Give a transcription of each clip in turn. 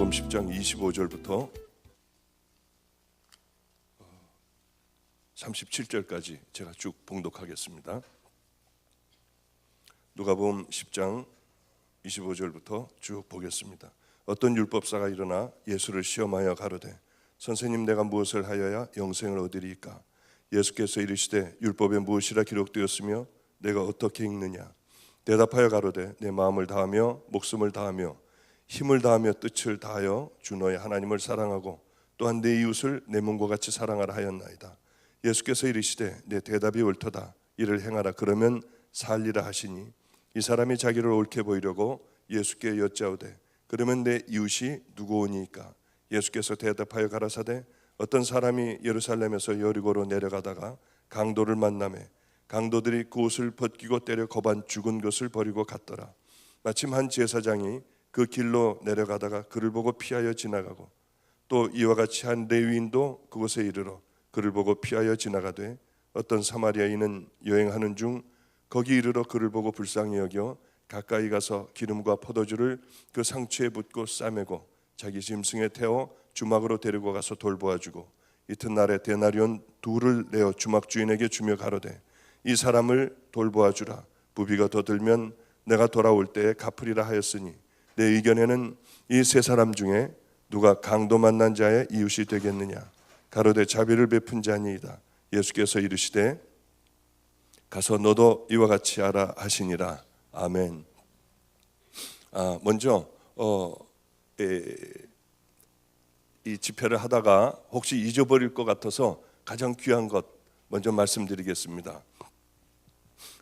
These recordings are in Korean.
누가복음 10장 25절부터 37절까지 제가 쭉 봉독하겠습니다. 누가복음 10장 25절부터 쭉 보겠습니다. 어떤 율법사가 일어나 예수를 시험하여 가로되 선생님, 내가 무엇을 하여야 영생을 얻으리이까? 예수께서 이르시되 율법에 무엇이라 기록되었으며 내가 어떻게 읽느냐? 대답하여 가로되 내 마음을 다하며 목숨을 다하며 힘을 다하며 뜻을 다하여 주 너의 하나님을 사랑하고 또한 내 이웃을 내 몸과 같이 사랑하라 하였나이다. 예수께서 이르시되 내 대답이 옳도다. 이를 행하라. 그러면 살리라 하시니 이 사람이 자기를 옳게 보이려고 예수께 여짜오되 그러면 내 이웃이 누구오니까? 예수께서 대답하여 가라사대 어떤 사람이 예루살렘에서 여리고로 내려가다가 강도를 만나매 강도들이 그 옷을 벗기고 때려 거반 죽은 것을 버리고 갔더라. 마침 한 제사장이 그 길로 내려가다가 그를 보고 피하여 지나가고 또 이와 같이 한 레위인도 그곳에 이르러 그를 보고 피하여 지나가되 어떤 사마리아인은 여행하는 중 거기 이르러 그를 보고 불쌍히 여겨 가까이 가서 기름과 포도주를 그 상추에 붓고 싸매고 자기 짐승에 태워 주막으로 데리고 가서 돌보아주고 이튿날에 데나리온 둘을 내어 주막 주인에게 주며 가로되 이 사람을 돌보아주라. 부비가 더 들면 내가 돌아올 때에 갚으리라 하였으니 내 의견에는 이 세 사람 중에 누가 강도 만난 자의 이웃이 되겠느냐? 가로되 자비를 베푼 자니이다. 예수께서 이르시되 가서 너도 이와 같이 하라 하시니라. 아멘. 먼저 이 집회를 하다가 혹시 잊어버릴 것 같아서 가장 귀한 것 먼저 말씀드리겠습니다.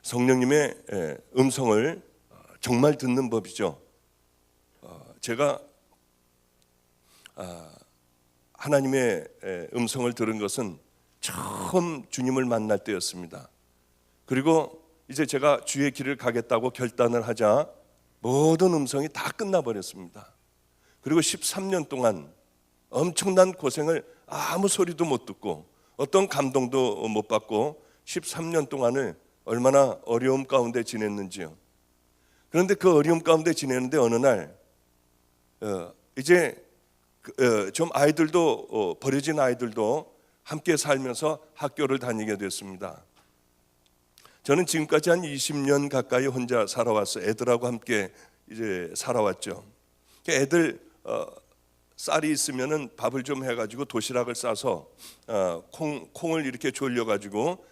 성령님의 음성을 정말 듣는 법이죠. 제가 하나님의 음성을 들은 것은 처음 주님을 만날 때였습니다. 그리고 이제 제가 주의 길을 가겠다고 결단을 하자 모든 음성이 다 끝나버렸습니다. 그리고 13년 동안 엄청난 고생을 아무 소리도 못 듣고 어떤 감동도 못 받고 13년 동안을 얼마나 어려움 가운데 지냈는지요. 그런데 그 어려움 가운데 지내는데 어느 날 이제 좀 아이들도 버려진 아이들도 함께 살면서 학교를 다니게 됐습니다. 저는 지금까지 한 20년 가까이 혼자 살아왔어요. 애들하고 함께 이제 살아왔죠. 애들 쌀이 있으면은 밥을 좀 해가지고 도시락을 싸서 콩을 이렇게 졸려가지고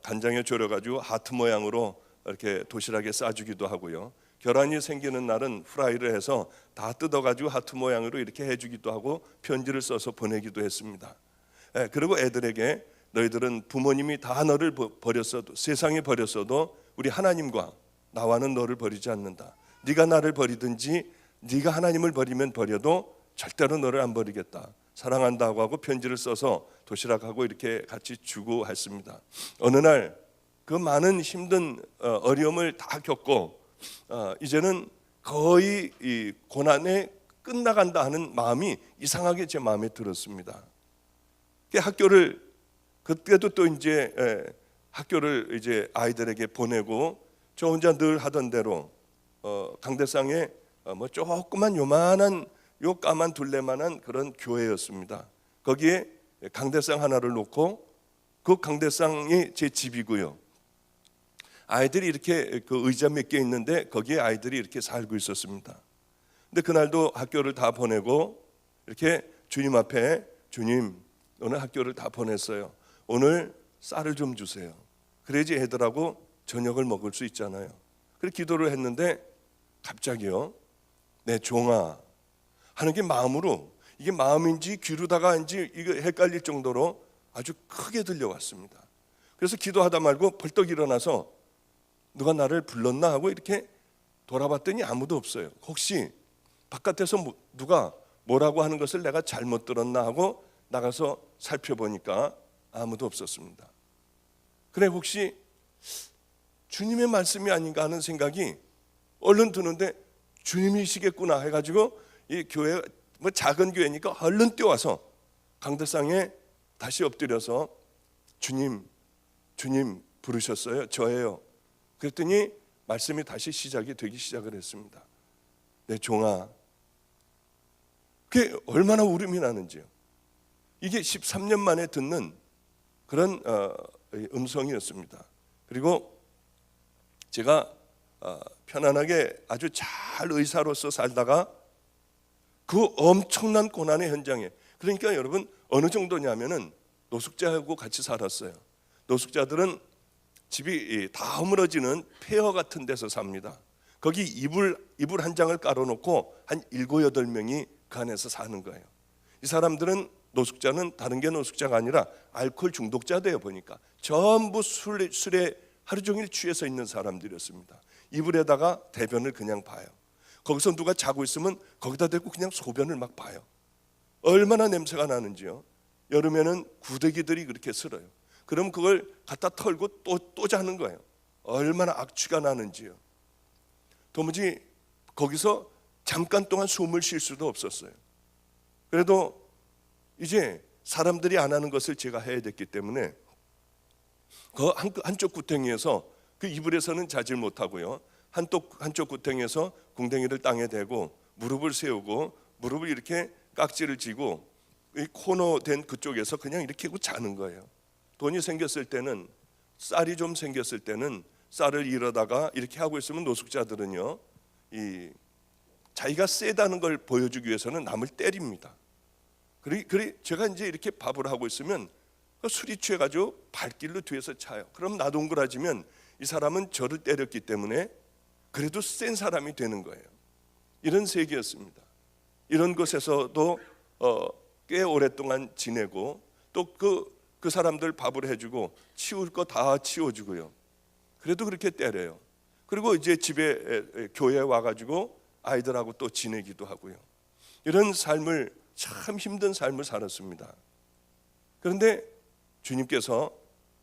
간장에 졸여가지고 하트 모양으로 이렇게 도시락에 싸주기도 하고요. 계란이 생기는 날은 프라이를 해서 다 뜯어가지고 하트 모양으로 이렇게 해주기도 하고 편지를 써서 보내기도 했습니다. 그리고 애들에게 너희들은 부모님이 다 너를 버렸어도 세상에 버렸어도 우리 하나님과 나와는 너를 버리지 않는다. 네가 나를 버리든지 네가 하나님을 버리면 버려도 절대로 너를 안 버리겠다. 사랑한다고 하고 편지를 써서 도시락하고 이렇게 같이 주고 했습니다. 어느 날 그 많은 힘든 어려움을 다 겪고 이제는 거의 이 고난에 끝나간다 하는 마음이 이상하게 제 마음에 들었습니다. 학교를 그때도 또 이제 학교를 이제 아이들에게 보내고 저 혼자 늘 하던 대로 강대상에 뭐 조그만 요만한 요 까만 둘레만한 그런 교회였습니다. 거기에 강대상 하나를 놓고 그 강대상이 제 집이고요. 아이들이 이렇게 그 의자 몇 개 있는데 거기에 아이들이 이렇게 살고 있었습니다. 근데 그날도 학교를 다 보내고 이렇게 주님 앞에 주님 오늘 학교를 다 보냈어요. 오늘 쌀을 좀 주세요. 그래야지 애들하고 저녁을 먹을 수 있잖아요. 그래서 기도를 했는데 갑자기요. 내 종아 하는 게 마음으로 이게 마음인지 귀로다가인지 이거 헷갈릴 정도로 아주 크게 들려왔습니다. 그래서 기도하다 말고 벌떡 일어나서 누가 나를 불렀나 하고 이렇게 돌아봤더니 아무도 없어요. 혹시 바깥에서 누가 뭐라고 하는 것을 내가 잘못 들었나 하고 나가서 살펴보니까 아무도 없었습니다. 그래 혹시 주님의 말씀이 아닌가 하는 생각이 얼른 드는데 주님이시겠구나 해가지고 이 교회 뭐 작은 교회니까 얼른 뛰어와서 강대상에 다시 엎드려서 주님 부르셨어요? 저예요. 그랬더니 말씀이 다시 시작이 되기 시작을 했습니다. 내 종아 그게 얼마나 울음이 나는지요. 이게 13년 만에 듣는 그런 음성이었습니다. 그리고 제가 편안하게 아주 잘 의사로서 살다가 그 엄청난 고난의 현장에, 그러니까 여러분 어느 정도냐면은 노숙자하고 같이 살았어요. 노숙자들은 집이 다 허물어지는 폐허 같은 데서 삽니다. 거기 이불 한 장을 깔아놓고 한 7, 8명이 그 안에서 사는 거예요. 이 사람들은, 노숙자는 다른 게 노숙자가 아니라 알코올 중독자돼요. 보니까 전부 술에 하루 종일 취해서 있는 사람들이었습니다. 이불에다가 대변을 그냥 봐요. 거기서 누가 자고 있으면 거기다 대고 그냥 소변을 막 봐요. 얼마나 냄새가 나는지요. 여름에는 구데기들이 그렇게 슬어요. 그럼 그걸 갖다 털고 또 자는 거예요. 얼마나 악취가 나는지요. 도무지 거기서 잠깐 동안 숨을 쉴 수도 없었어요. 그래도 이제 사람들이 안 하는 것을 제가 해야 됐기 때문에 그 한쪽 구덩이에서, 그 이불에서는 자질 못하고요, 한쪽 구덩이에서 궁뎅이를 땅에 대고 무릎을 세우고 무릎을 이렇게 깍지를 쥐고 이 코너 된 그쪽에서 그냥 이렇게 하고 자는 거예요. 돈이 생겼을 때는, 쌀이 좀 생겼을 때는 쌀을 잃어다가 이렇게 하고 있으면 노숙자들은요, 이 자기가 세다는 걸 보여주기 위해서는 남을 때립니다. 그리 제가 이제 이렇게 밥을 하고 있으면 술이 취해가지고 발길로 뒤에서 차요. 그럼 나동그라지면 이 사람은 저를 때렸기 때문에 그래도 센 사람이 되는 거예요. 이런 세계였습니다. 이런 곳에서도 꽤 오랫동안 지내고, 또 그 사람들 밥을 해주고 치울 거 다 치워주고요. 그래도 그렇게 때려요. 그리고 이제 집에, 교회에 와가지고 아이들하고 또 지내기도 하고요. 이런 삶을, 참 힘든 삶을 살았습니다. 그런데 주님께서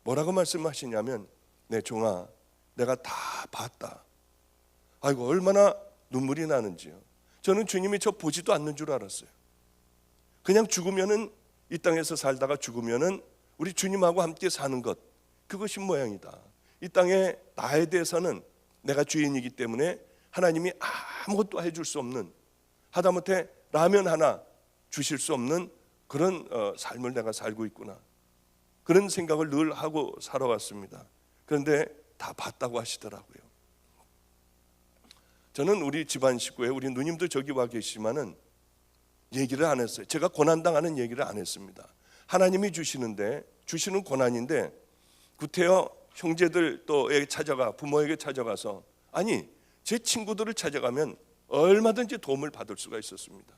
뭐라고 말씀하시냐면, 내 종아, 내가 다 봤다. 아이고, 얼마나 눈물이 나는지요. 저는 주님이 저 보지도 않는 줄 알았어요. 그냥 죽으면은, 이 땅에서 살다가 죽으면은 우리 주님하고 함께 사는 것, 그것이 모양이다. 이 땅에 나에 대해서는 내가 주인이기 때문에 하나님이 아무것도 해줄 수 없는, 하다못해 라면 하나 주실 수 없는 그런 삶을 내가 살고 있구나, 그런 생각을 늘 하고 살아왔습니다. 그런데 다 봤다고 하시더라고요. 저는 우리 집안 식구에, 우리 누님도 저기 와 계시지만은 얘기를 안 했어요. 제가 고난당하는 얘기를 안 했습니다. 하나님이 주시는 고난인데, 구태여 형제들 또에게 찾아가, 부모에게 찾아가서, 아니 제 친구들을 찾아가면 얼마든지 도움을 받을 수가 있었습니다.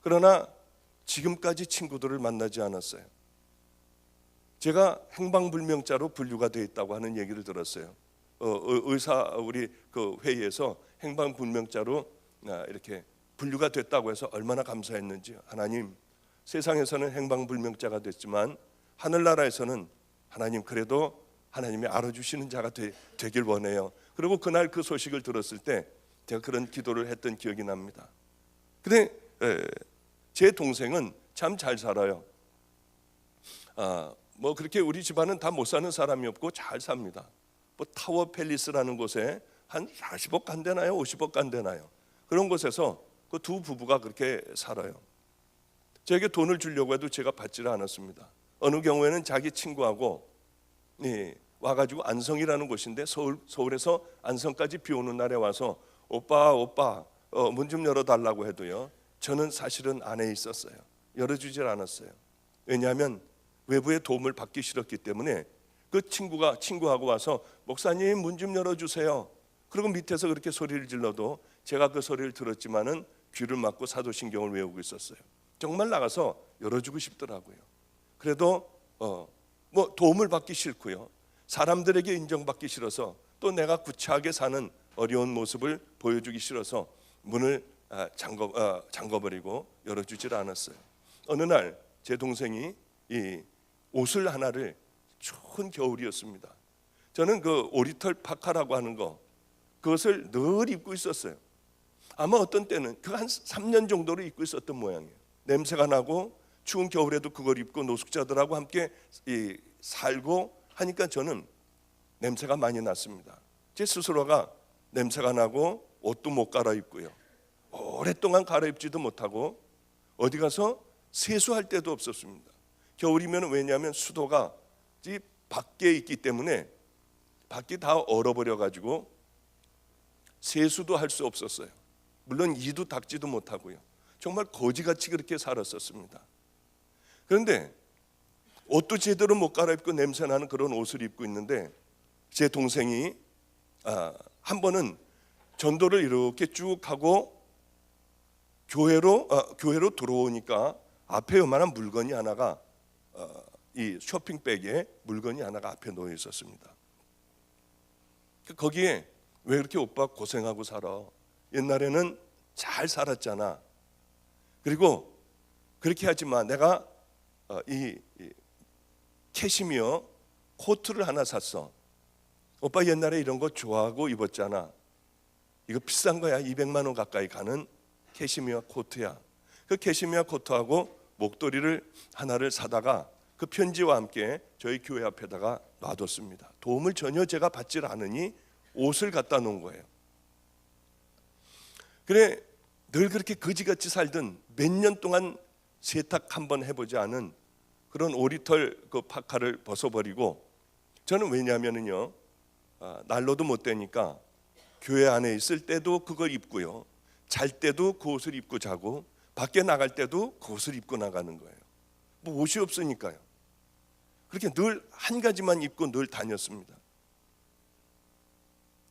그러나 지금까지 친구들을 만나지 않았어요. 제가 행방불명자로 분류가 되어 있다고 하는 얘기를 들었어요. 의사 우리 그 회의에서 행방불명자로 이렇게 분류가 됐다고 해서 얼마나 감사했는지. 하나님, 세상에서는 행방불명자가 됐지만 하늘나라에서는 하나님, 그래도 하나님이 알아주시는 자가 되길 원해요. 그리고 그날 그 소식을 들었을 때 제가 그런 기도를 했던 기억이 납니다. 근데 제 동생은 참 잘 살아요. 뭐 그렇게 우리 집안은 다 못 사는 사람이 없고 잘 삽니다. 뭐 타워 팰리스라는 곳에 한 40억 간대나요, 50억 간대나요, 그런 곳에서 그 두 부부가 그렇게 살아요. 저에게 돈을 주려고 해도 제가 받지를 않았습니다. 어느 경우에는 자기 친구하고 와가지고, 안성이라는 곳인데 서울에서 안성까지 비 오는 날에 와서 오빠 문 좀 열어달라고 해도요, 저는 사실은 안에 있었어요. 열어주질 않았어요. 왜냐하면 외부의 도움을 받기 싫었기 때문에. 그 친구하고 와서 목사님 문 좀 열어주세요. 그리고 밑에서 그렇게 소리를 질러도 제가 그 소리를 들었지만은 귀를 막고 사도신경을 외우고 있었어요. 정말 나가서 열어주고 싶더라고요. 그래도 뭐 도움을 받기 싫고요, 사람들에게 인정받기 싫어서, 또 내가 구차하게 사는 어려운 모습을 보여주기 싫어서 문을 잠궈버리고 열어주질 않았어요. 어느 날 제 동생이 이 옷을 하나를, 추운 겨울이었습니다. 저는 그 오리털 파카라고 하는 거, 그것을 늘 입고 있었어요. 아마 어떤 때는 그 한 3년 정도를 입고 있었던 모양이에요. 냄새가 나고 추운 겨울에도 그걸 입고 노숙자들하고 함께 살고 하니까 저는 냄새가 많이 났습니다. 제 스스로가 냄새가 나고 옷도 못 갈아입고요, 오랫동안 갈아입지도 못하고 어디 가서 세수할 데도 없었습니다. 겨울이면 왜냐하면 수도가 이 밖에 있기 때문에 밖이 다 얼어버려 가지고 세수도 할 수 없었어요. 물론 이도 닦지도 못하고요. 정말 거지같이 그렇게 살았었습니다. 그런데 옷도 제대로 못 갈아입고 냄새나는 그런 옷을 입고 있는데 제 동생이 한 번은 전도를 이렇게 쭉 하고 교회로 들어오니까 앞에 요만한 물건이 하나가 이 쇼핑백에 물건이 하나가 앞에 놓여 있었습니다. 거기에 왜 그렇게 오빠 고생하고 살아? 옛날에는 잘 살았잖아. 그리고 그렇게 하지 마. 내가 이 캐시미어 코트를 하나 샀어. 오빠 옛날에 이런 거 좋아하고 입었잖아. 이거 비싼 거야. 200만 원 가까이 가는 캐시미어 코트야. 그 캐시미어 코트하고 목도리를 하나를 사다가 그 편지와 함께 저희 교회 앞에다가 놔뒀습니다. 도움을 전혀 제가 받질 않으니 옷을 갖다 놓은 거예요. 그래 늘 그렇게 거지같이 살던 몇 년 동안 세탁 한번 해보지 않은 그런 오리털 그 파카를 벗어버리고 저는 왜냐하면요 난로도 못 대니까 교회 안에 있을 때도 그걸 입고요, 잘 때도 그 옷을 입고 자고 밖에 나갈 때도 그 옷을 입고 나가는 거예요. 뭐 옷이 없으니까요. 그렇게 늘 한 가지만 입고 늘 다녔습니다.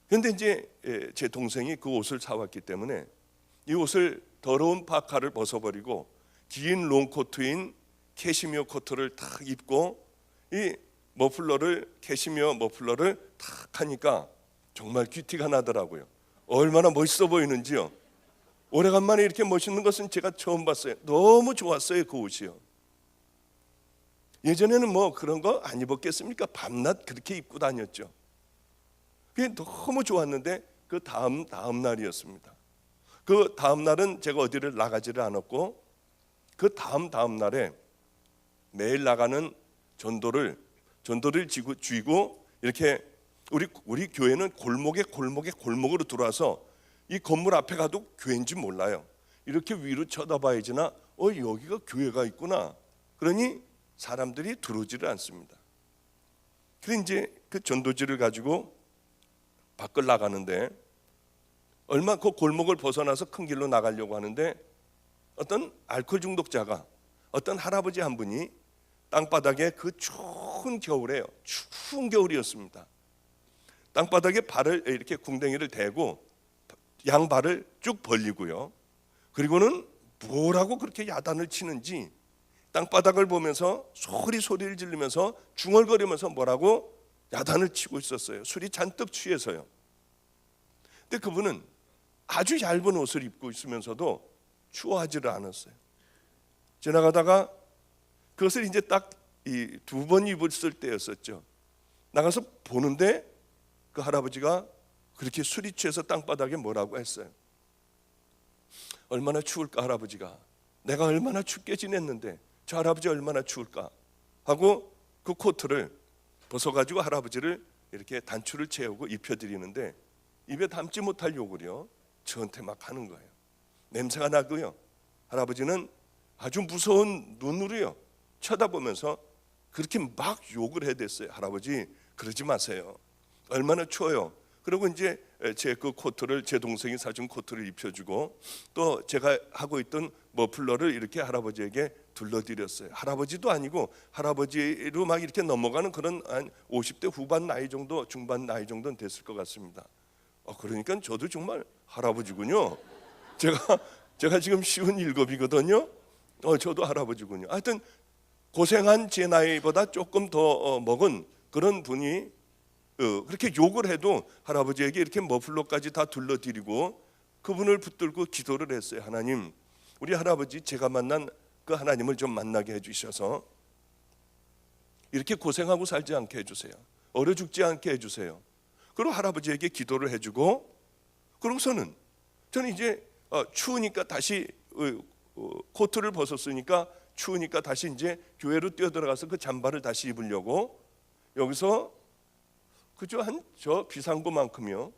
그런데 이제 제 동생이 그 옷을 사왔기 때문에 이 옷을 더러운 파카를 벗어버리고 긴 롱코트인 캐시미어 코트를 탁 입고 이 캐시미어 머플러를 탁 하니까 정말 귀티가 나더라고요. 얼마나 멋있어 보이는지요. 오래간만에 이렇게 멋있는 것은 제가 처음 봤어요. 너무 좋았어요, 그 옷이요. 예전에는 뭐 그런 거 안 입었겠습니까? 밤낮 그렇게 입고 다녔죠. 그게 너무 좋았는데 그 다음 날이었습니다. 그 다음 날은 제가 어디를 나가지를 않았고 그 다음 날에 매일 나가는 전도를 쥐고 이렇게 우리 교회는 골목으로 들어와서 이 건물 앞에 가도 교회인지 몰라요. 이렇게 위로 쳐다봐야지나 여기가 교회가 있구나. 그러니 사람들이 들어오지를 않습니다. 그래서 이제 그 전도지를 가지고 밖을 나가는데 얼마 그 골목을 벗어나서 큰 길로 나가려고 하는데 어떤 알코올 중독자가 어떤 할아버지 한 분이 땅바닥에 그 추운 겨울이었습니다. 땅바닥에 발을 이렇게 궁뎅이를 대고 양발을 쭉 벌리고요. 그리고는 뭐라고 그렇게 야단을 치는지 땅바닥을 보면서 소리를 지르면서 중얼거리면서 뭐라고 야단을 치고 있었어요. 술이 잔뜩 취해서요. 근데 그분은 아주 얇은 옷을 입고 있으면서도 추워하지를 않았어요. 지나가다가 그것을 이제 딱 이 2번 입었을 때였었죠. 나가서 보는데 그 할아버지가 그렇게 술이 취해서 땅바닥에 뭐라고 했어요. 얼마나 추울까 할아버지가. 내가 얼마나 춥게 지냈는데 저 할아버지 얼마나 추울까 하고 그 코트를 벗어가지고 할아버지를 이렇게 단추를 채우고 입혀드리는데 입에 담지 못할 욕을요 저한테 막 하는 거예요. 냄새가 나고요. 할아버지는 아주 무서운 눈으로요 쳐다보면서 그렇게 막 욕을 해댔어요. 할아버지 그러지 마세요. 얼마나 추워요. 그리고 이제 제 그 코트를 제 동생이 사준 코트를 입혀주고 또 제가 하고 있던 머플러를 이렇게 할아버지에게 둘러드렸어요. 할아버지도 아니고 할아버지로 막 이렇게 넘어가는 그런 한 50대 후반 나이 정도, 중반 나이 정도는 됐을 것 같습니다. 그러니까 저도 정말 할아버지군요. 제가 지금 57이거든요. 저도 할아버지군요. 하여튼 고생한 제 나이보다 조금 더 먹은 그런 분이 그렇게 욕을 해도 할아버지에게 이렇게 머플러까지 다 둘러드리고 그분을 붙들고 기도를 했어요. 하나님, 우리 할아버지 제가 만난 그 하나님을 좀 만나게 해주셔서 이렇게 고생하고 살지 않게 해주세요. 얼어 죽지 않게 해주세요. 그리고 할아버지에게 기도를 해주고 그러고서는 저는 이제 추우니까 다시 코트를 벗었으니까 추우니까 다시 이제 교회로 뛰어들어가서 그 잠바를 다시 입으려고 여기서 그저 한 저 비상구만큼요.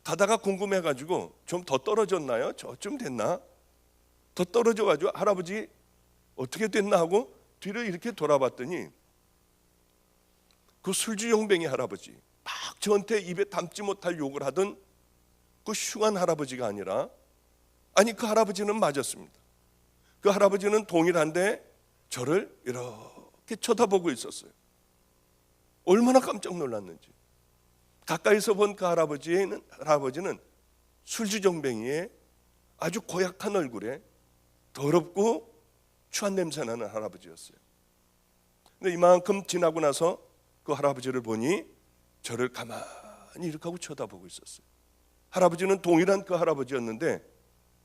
가다가 궁금해가지고 좀 더 떨어졌나요? 저쯤 됐나? 더 떨어져가지고 할아버지 어떻게 됐나 하고 뒤를 이렇게 돌아봤더니 그 술주 용뱅이 할아버지, 막 저한테 입에 담지 못할 욕을 하던 그 흉한 할아버지가 아니라, 아니 그 할아버지는 맞았습니다. 그 할아버지는 동일한데 저를 이렇게 쳐다보고 있었어요. 얼마나 깜짝 놀랐는지. 가까이서 본 그 할아버지는 술주정뱅이의 아주 고약한 얼굴에 더럽고 추한 냄새 나는 할아버지였어요. 근데 이만큼 지나고 나서 그 할아버지를 보니 저를 가만히 이렇게 하고 쳐다보고 있었어요. 할아버지는 동일한 그 할아버지였는데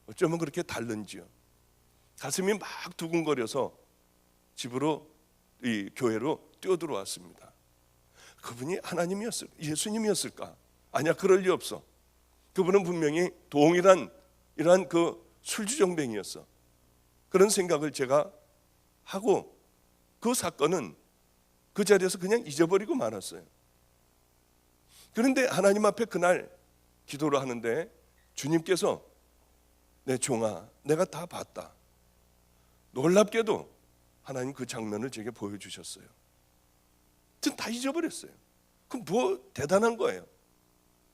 어쩌면 그렇게 다른지요. 가슴이 막 두근거려서 집으로, 이 교회로 뛰어들어왔습니다. 그분이 하나님이었을까? 예수님이었을까? 아니야, 그럴 리 없어. 그분은 분명히 동일한 이러한 그 술주정뱅이였어. 그런 생각을 제가 하고 그 사건은 그 자리에서 그냥 잊어버리고 말았어요. 그런데 하나님 앞에 그날 기도를 하는데 주님께서 내 종아, 내가 다 봤다. 놀랍게도 하나님 그 장면을 제게 보여주셨어요. 전 다 잊어버렸어요. 그럼 뭐 대단한 거예요.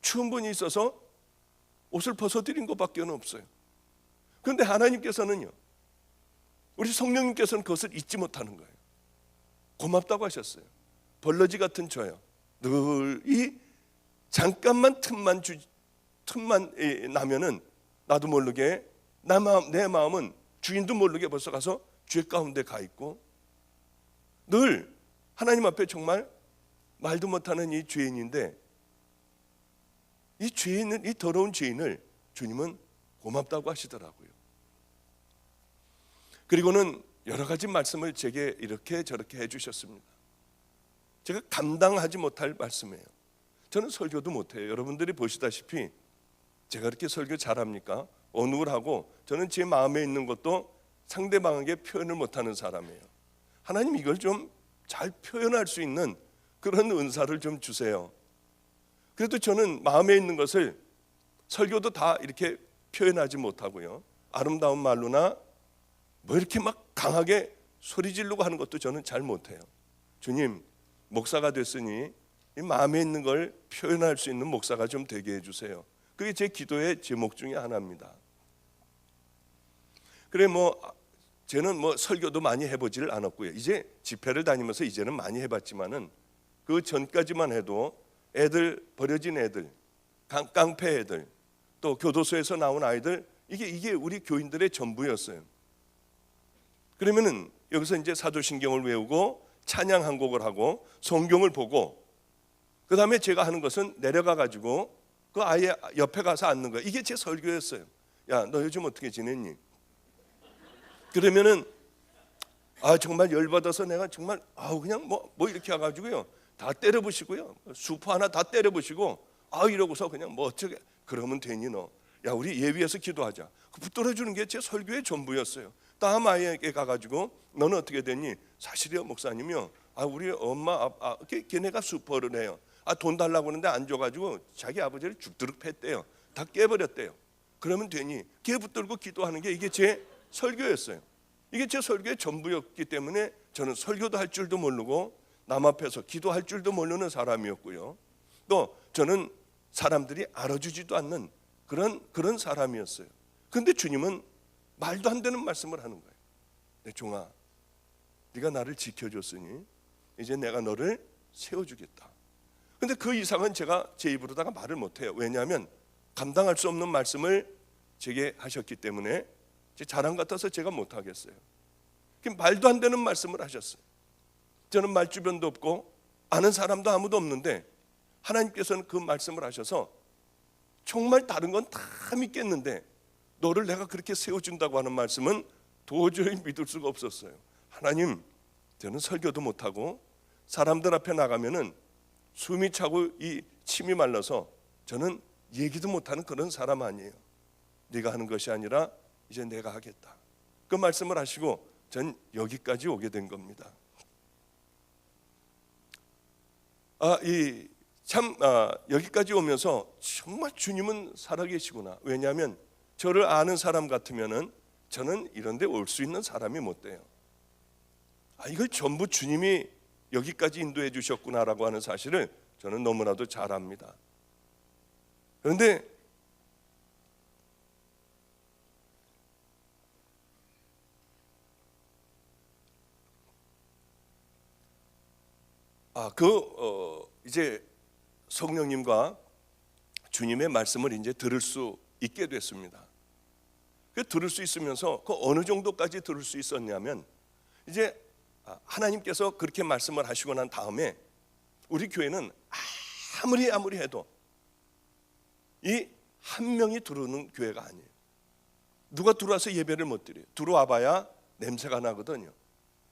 추운 분이 있어서 옷을 벗어드린 것밖에 없어요. 그런데 하나님께서는요, 우리 성령님께서는 그것을 잊지 못하는 거예요. 고맙다고 하셨어요. 벌러지 같은 저요, 늘 이 잠깐만 틈만 나면은 나도 모르게 내 마음은 주인도 모르게 벌써 가서 죄 가운데 가 있고, 늘 하나님 앞에 정말 말도 못하는 이 죄인인데, 이 죄인을, 이 더러운 죄인을 주님은 고맙다고 하시더라고요. 그리고는 여러 가지 말씀을 제게 이렇게 저렇게 해주셨습니다. 제가 감당하지 못할 말씀이에요. 저는 설교도 못해요. 여러분들이 보시다시피 제가 그렇게 설교 잘합니까? 어눌 하고, 저는 제 마음에 있는 것도 상대방에게 표현을 못하는 사람이에요. 하나님 이걸 좀 잘 표현할 수 있는 그런 은사를 좀 주세요. 그래도 저는 마음에 있는 것을 설교도 다 이렇게 표현하지 못하고요, 아름다운 말로나 뭐 이렇게 막 강하게 소리 지르고 하는 것도 저는 잘 못해요. 주님, 목사가 됐으니 이 마음에 있는 걸 표현할 수 있는 목사가 좀 되게 해주세요. 그게 제 기도의 제목 중에 하나입니다. 그래, 저는 설교도 많이 해보지를 않았고요. 이제 집회를 다니면서 이제는 많이 해봤지만은 그 전까지만 해도 애들, 버려진 애들, 깡패 애들, 또 교도소에서 나온 아이들, 이게 우리 교인들의 전부였어요. 그러면은 여기서 이제 사도신경을 외우고 찬양 한 곡을 하고 성경을 보고, 그 다음에 제가 하는 것은 내려가 가지고 그 아이 옆에 가서 앉는 거예요. 이게 제 설교였어요. 야, 너 요즘 어떻게 지냈니? 그러면은 정말 열받아서 내가 정말 그냥 뭐 이렇게 해가지고요, 다 때려부시고요, 수포 하나 다 때려부시고 이러고서 그냥 어쩌게 그러면 되니 너? 야, 우리 예비해서 기도하자. 붙들어주는 게 제 설교의 전부였어요. 다음 아이에게 가가지고 너는 어떻게 됐니? 사실이요 목사님이요, 우리 엄마 걔네가 수포를 해요. 돈 달라고 하는데 안 줘가지고 자기 아버지를 죽도록 팼대요. 다 깨버렸대요. 그러면 되니? 걔 붙들고 기도하는 게 이게 제 설교였어요. 이게 제 설교의 전부였기 때문에 저는 설교도 할 줄도 모르고 남 앞에서 기도할 줄도 모르는 사람이었고요, 또 저는 사람들이 알아주지도 않는 그런 사람이었어요. 그런데 주님은 말도 안 되는 말씀을 하는 거예요. 내 종아, 네가 나를 지켜줬으니 이제 내가 너를 세워주겠다. 근데 그 이상은 제가 제 입으로다가 말을 못해요. 왜냐하면 감당할 수 없는 말씀을 제게 하셨기 때문에 제 자랑 같아서 제가 못하겠어요. 말도 안 되는 말씀을 하셨어요. 저는 말주변도 없고 아는 사람도 아무도 없는데 하나님께서는 그 말씀을 하셔서 정말 다른 건 다 믿겠는데 너를 내가 그렇게 세워준다고 하는 말씀은 도저히 믿을 수가 없었어요. 하나님, 저는 설교도 못하고 사람들 앞에 나가면은 숨이 차고 이 침이 말라서 저는 얘기도 못하는 그런 사람 아니에요. 네가 하는 것이 아니라 이제 내가 하겠다. 그 말씀을 하시고 전 여기까지 오게 된 겁니다. 여기까지 오면서 정말 주님은 살아계시구나. 왜냐하면 저를 아는 사람 같으면은 저는 이런 데 올 수 있는 사람이 못 돼요. 이걸 전부 주님이 여기까지 인도해 주셨구나라고 하는 사실을 저는 너무나도 잘 압니다. 그런데 이제 성령님과 주님의 말씀을 이제 들을 수 있게 됐습니다. 그 들을 수 있으면서 그 어느 정도까지 들을 수 있었냐면, 이제 하나님께서 그렇게 말씀을 하시고 난 다음에 우리 교회는 아무리 해도 이 한 명이 들어오는 교회가 아니에요. 누가 들어와서 예배를 못 드려요. 들어와 봐야 냄새가 나거든요.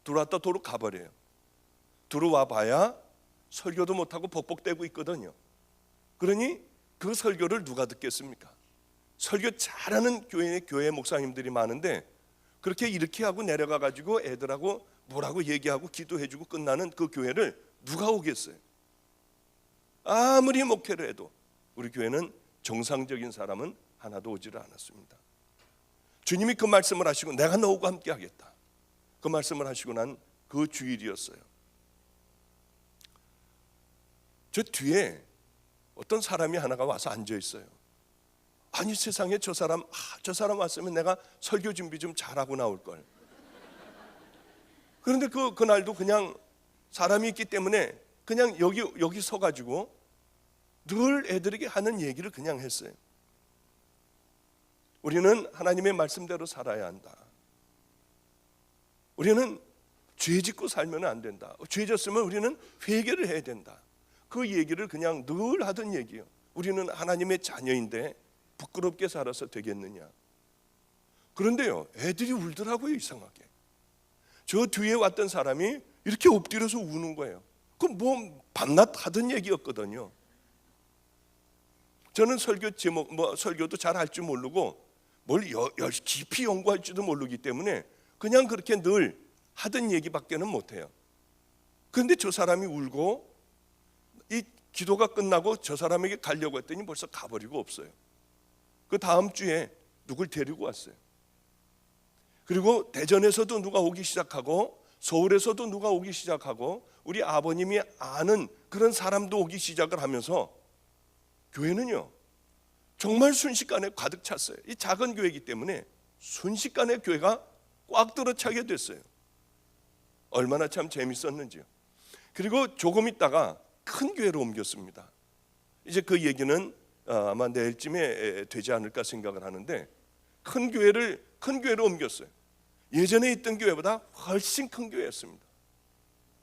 들어왔다 도로 가버려요. 들어와 봐야 설교도 못하고 벅벅대고 있거든요. 그러니 그 설교를 누가 듣겠습니까? 설교 잘하는 교회 목사님들이 많은데 그렇게 이렇게 하고 내려가 가지고 애들하고 뭐라고 얘기하고 기도해주고 끝나는 그 교회를 누가 오겠어요? 아무리 목회를 해도 우리 교회는 정상적인 사람은 하나도 오지를 않았습니다. 주님이 그 말씀을 하시고 내가 너하고 함께 하겠다, 그 말씀을 하시고 난 그 주일이었어요. 저 뒤에 어떤 사람이 하나가 와서 앉아 있어요. 아니 세상에 저 사람 왔으면 내가 설교 준비 좀 잘하고 나올 걸. 그런데 그날도 그냥 사람이 있기 때문에 그냥 여기 서 가지고 늘 애들에게 하는 얘기를 그냥 했어요. 우리는 하나님의 말씀대로 살아야 한다. 우리는 죄 짓고 살면 안 된다. 죄 졌으면 우리는 회개를 해야 된다. 그 얘기를 그냥 늘 하던 얘기예요. 우리는 하나님의 자녀인데 부끄럽게 살아서 되겠느냐. 그런데요, 애들이 울더라고요. 이상하게. 저 뒤에 왔던 사람이 이렇게 엎드려서 우는 거예요. 그럼 뭐 밤낮 하던 얘기였거든요. 저는 설교 제목, 설교도 잘 할 줄 모르고 뭘 깊이 연구할 줄도 모르기 때문에 그냥 그렇게 늘 하던 얘기밖에는 못해요. 그런데 저 사람이 울고 이 기도가 끝나고 저 사람에게 가려고 했더니 벌써 가버리고 없어요. 그 다음 주에 누굴 데리고 왔어요. 그리고 대전에서도 누가 오기 시작하고 서울에서도 누가 오기 시작하고 우리 아버님이 아는 그런 사람도 오기 시작을 하면서 교회는요 정말 순식간에 가득 찼어요. 이 작은 교회이기 때문에 순식간에 교회가 꽉 들어차게 됐어요. 얼마나 참 재밌었는지요. 그리고 조금 있다가 큰 교회로 옮겼습니다. 이제 그 얘기는 아마 내일쯤에 되지 않을까 생각을 하는데 큰 교회로 옮겼어요. 예전에 있던 교회보다 훨씬 큰 교회였습니다.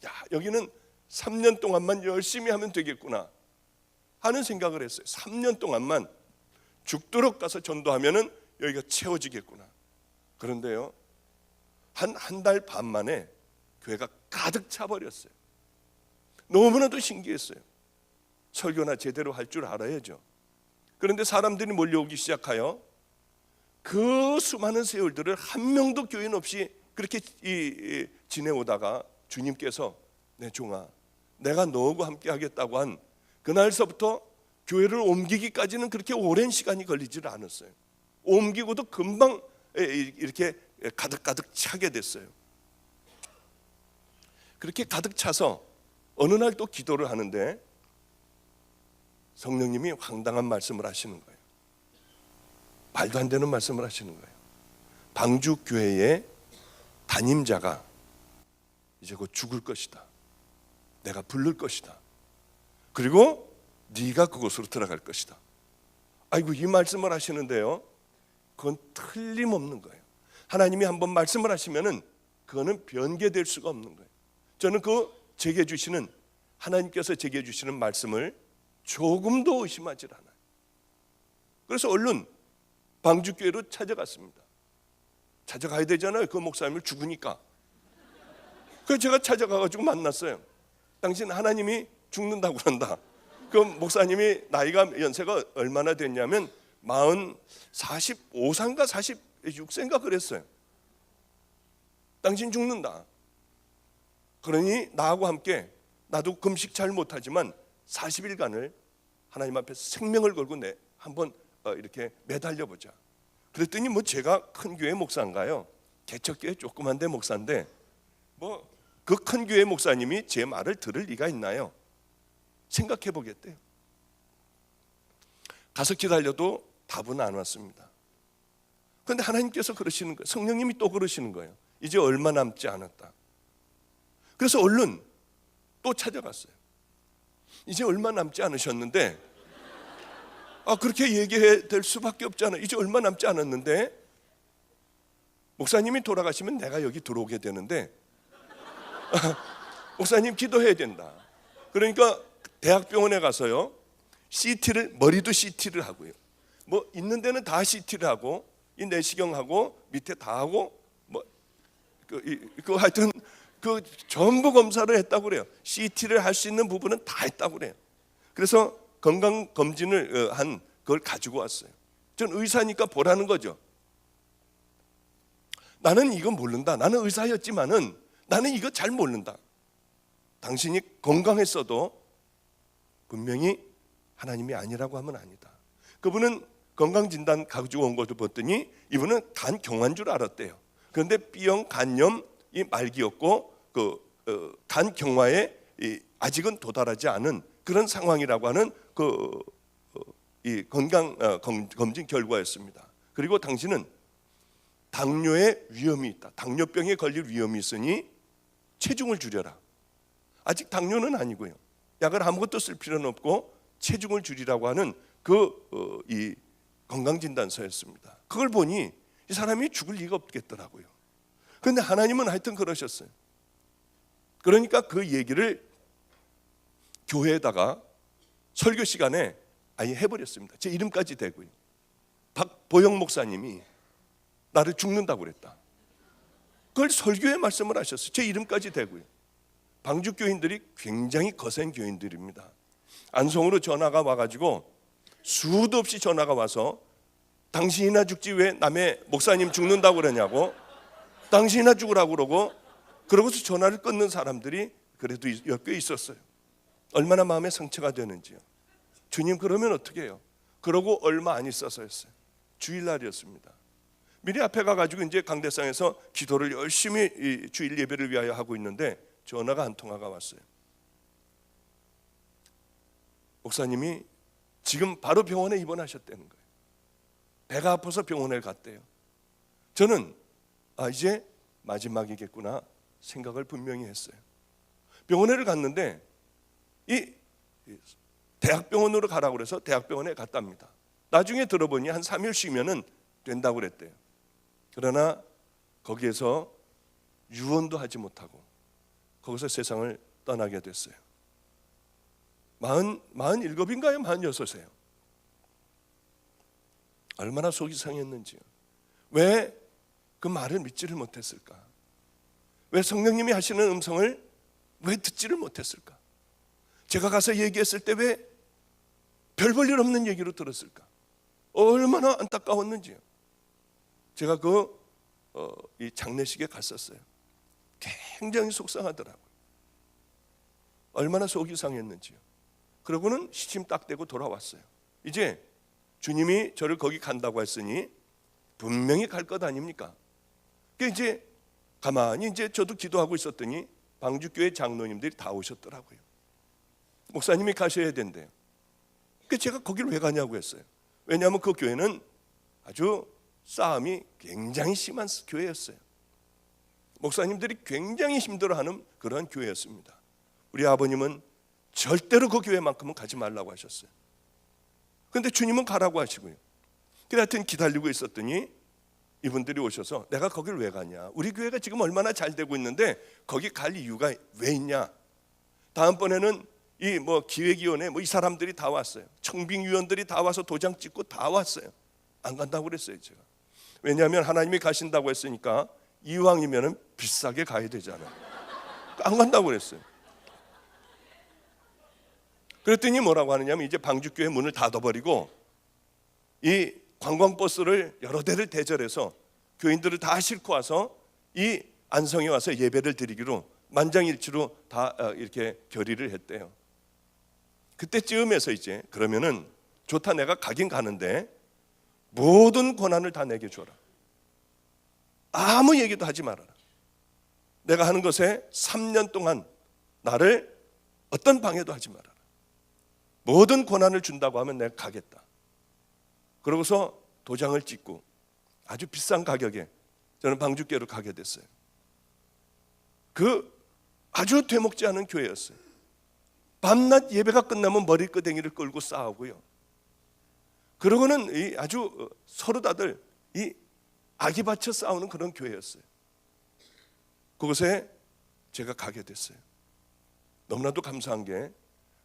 야, 여기는 3년 동안만 열심히 하면 되겠구나 하는 생각을 했어요. 3년 동안만 죽도록 가서 전도하면은 여기가 채워지겠구나. 그런데요, 한 달 반 만에 교회가 가득 차버렸어요. 너무나도 신기했어요. 설교나 제대로 할 줄 알아야죠. 그런데 사람들이 몰려오기 시작하여 그 수많은 세월들을 한 명도 교인 없이 그렇게 지내오다가 주님께서 내 종아, 내가 너하고 함께 하겠다고 한 그날서부터 교회를 옮기기까지는 그렇게 오랜 시간이 걸리질 않았어요. 옮기고도 금방 이렇게 가득 차게 됐어요. 그렇게 가득 차서 어느 날 또 기도를 하는데 성령님이 황당한 말씀을 하시는 거예요. 말도 안 되는 말씀을 하시는 거예요. 방주 교회의 담임자가 이제 곧 죽을 것이다. 내가 부를 것이다. 그리고 네가 그곳으로 들어갈 것이다. 아이고, 이 말씀을 하시는데요, 그건 틀림없는 거예요. 하나님이 한번 말씀을 하시면은 그거는 변개될 수가 없는 거예요. 저는 제게 주시는 하나님께서 제게 주시는 말씀을 조금도 의심하지 않아요. 그래서 얼른 방주교회로 찾아갔습니다. 찾아가야 되잖아요. 그 목사님을 죽으니까. 그래서 제가 찾아가가지고 만났어요. 당신 하나님이 죽는다고 그런다. 그 목사님이 연세가 얼마나 됐냐면 45세인가 46세인가 그랬어요. 당신 죽는다. 그러니 나하고 함께, 나도 금식 잘 못하지만 40일간을 하나님 앞에서 생명을 걸고 한번 이렇게 매달려보자. 그랬더니 제가 큰 교회 목사인가요? 개척교회 조그만 데 목사인데 그 큰 교회 목사님이 제 말을 들을 리가 있나요? 생각해 보겠대요. 가서 기다려도 답은 안 왔습니다. 그런데 하나님께서 그러시는 거예요. 성령님이 또 그러시는 거예요. 이제 얼마 남지 않았다. 그래서 얼른 또 찾아갔어요. 이제 얼마 남지 않으셨는데, 그렇게 얘기해야 될 수밖에 없잖아요. 이제 얼마 남지 않았는데 목사님이 돌아가시면 내가 여기 들어오게 되는데 목사님 기도해야 된다. 그러니까 대학병원에 가서요, CT를, 머리도 CT를 하고요, 뭐 있는 데는 다 CT를 하고, 이 내시경하고 밑에 다 하고, 뭐 그 하여튼 그 전부 검사를 했다고 그래요. CT를 할 수 있는 부분은 다 했다고 그래요. 그래서 건강 검진을 한 그걸 가지고 왔어요. 전 의사니까 보라는 거죠. 나는 이거 모른다. 나는 의사였지만은 나는 이거 잘 모른다. 당신이 건강했어도 분명히 하나님이 아니라고 하면 아니다. 그분은 건강진단 가지고 온 것을 봤더니 이분은 간 경화인 줄 알았대요. 그런데 B형 간염이 말기였고 간 경화에 아직은 도달하지 않은 그런 상황이라고 하는 이 건강 검진 결과였습니다. 그리고 당신은 당뇨의 위험이 있다. 당뇨병에 걸릴 위험이 있으니 체중을 줄여라. 아직 당뇨는 아니고요. 약을 아무것도 쓸 필요는 없고 체중을 줄이라고 하는 이 건강진단서였습니다. 그걸 보니 이 사람이 죽을 리가 없겠더라고요. 그런데 하나님은 하여튼 그러셨어요. 그러니까 그 얘기를 교회에다가 설교 시간에 아예 해버렸습니다. 제 이름까지 대고요. 박보영 목사님이 나를 죽는다고 그랬다. 그걸 설교에 말씀을 하셨어요. 제 이름까지 대고요. 방주 교인들이 굉장히 거센 교인들입니다. 안성으로 전화가 와가지고 수도 없이 전화가 와서 당신이나 죽지 왜 남의 목사님 죽는다고 그러냐고, 당신이나 죽으라고 그러고서 전화를 끊는 사람들이 그래도 꽤 있었어요. 얼마나 마음에 상처가 되는지요. 주님 그러면 어떻게 해요? 그러고 얼마 안 있어서였어요. 주일날이었습니다. 미리 앞에 가가지고 이제 강대상에서 기도를 열심히 이 주일 예배를 위하여 하고 있는데 전화가 한 통화가 왔어요. 목사님이 지금 바로 병원에 입원하셨다는 거예요. 배가 아파서 병원에 갔대요. 저는 이제 마지막이겠구나 생각을 분명히 했어요. 병원에 갔는데 이 대학병원으로 가라고 그래서 대학병원에 갔답니다. 나중에 들어보니 한 3일 쉬면은 된다고 그랬대요. 그러나 거기에서 유언도 하지 못하고 거기서 세상을 떠나게 됐어요. 47인가요? 46이에요. 얼마나 속이 상했는지요. 왜 그 말을 믿지를 못했을까? 왜 성령님이 하시는 음성을 왜 듣지를 못했을까? 제가 가서 얘기했을 때 왜 별 볼 일 없는 얘기로 들었을까? 얼마나 안타까웠는지요. 제가 이 장례식에 갔었어요. 굉장히 속상하더라고요. 얼마나 속이 상했는지요. 그러고는 시침 딱 대고 돌아왔어요. 이제 주님이 저를 거기 간다고 했으니 분명히 갈 것 아닙니까? 그러니까 이제 가만히 이제 저도 기도하고 있었더니 방주교회 장로님들이 다 오셨더라고요. 목사님이 가셔야 된대요. 그러니까 제가 거기를 왜 가냐고 했어요. 왜냐하면 그 교회는 아주 싸움이 굉장히 심한 교회였어요. 목사님들이 굉장히 힘들어하는 그런 교회였습니다. 우리 아버님은 절대로 그 교회만큼은 가지 말라고 하셨어요. 그런데 주님은 가라고 하시고요. 그래 하여튼 기다리고 있었더니 이분들이 오셔서 내가 거길 왜 가냐, 우리 교회가 지금 얼마나 잘 되고 있는데 거기 갈 이유가 왜 있냐. 다음번에는 이 기획위원회 이 사람들이 다 왔어요. 청빙위원들이 다 와서 도장 찍고 다 왔어요. 안 간다고 그랬어요. 제가. 왜냐하면 하나님이 가신다고 했으니까 이왕이면 비싸게 가야 되잖아요. 안 간다고 그랬어요. 그랬더니 뭐라고 하느냐면 이제 방주교회 문을 닫아버리고 이 관광버스를 여러 대를 대절해서 교인들을 다 싣고 와서 이 안성에 와서 예배를 드리기로 만장일치로 다 이렇게 결의를 했대요. 그때쯤에서 이제 그러면은 좋다, 내가 가긴 가는데 모든 권한을 다 내게 줘라. 아무 얘기도 하지 말아라. 내가 하는 것에 3년 동안 나를 어떤 방해도 하지 말아라. 모든 권한을 준다고 하면 내가 가겠다. 그러고서 도장을 찍고 아주 비싼 가격에 저는 방주교로 가게 됐어요. 그 아주 되먹지 않은 교회였어요. 밤낮 예배가 끝나면 머리끄댕이를 끌고 싸우고요. 그러고는 아주 서로 다들 아기 받쳐 싸우는 그런 교회였어요. 그곳에 제가 가게 됐어요. 너무나도 감사한 게,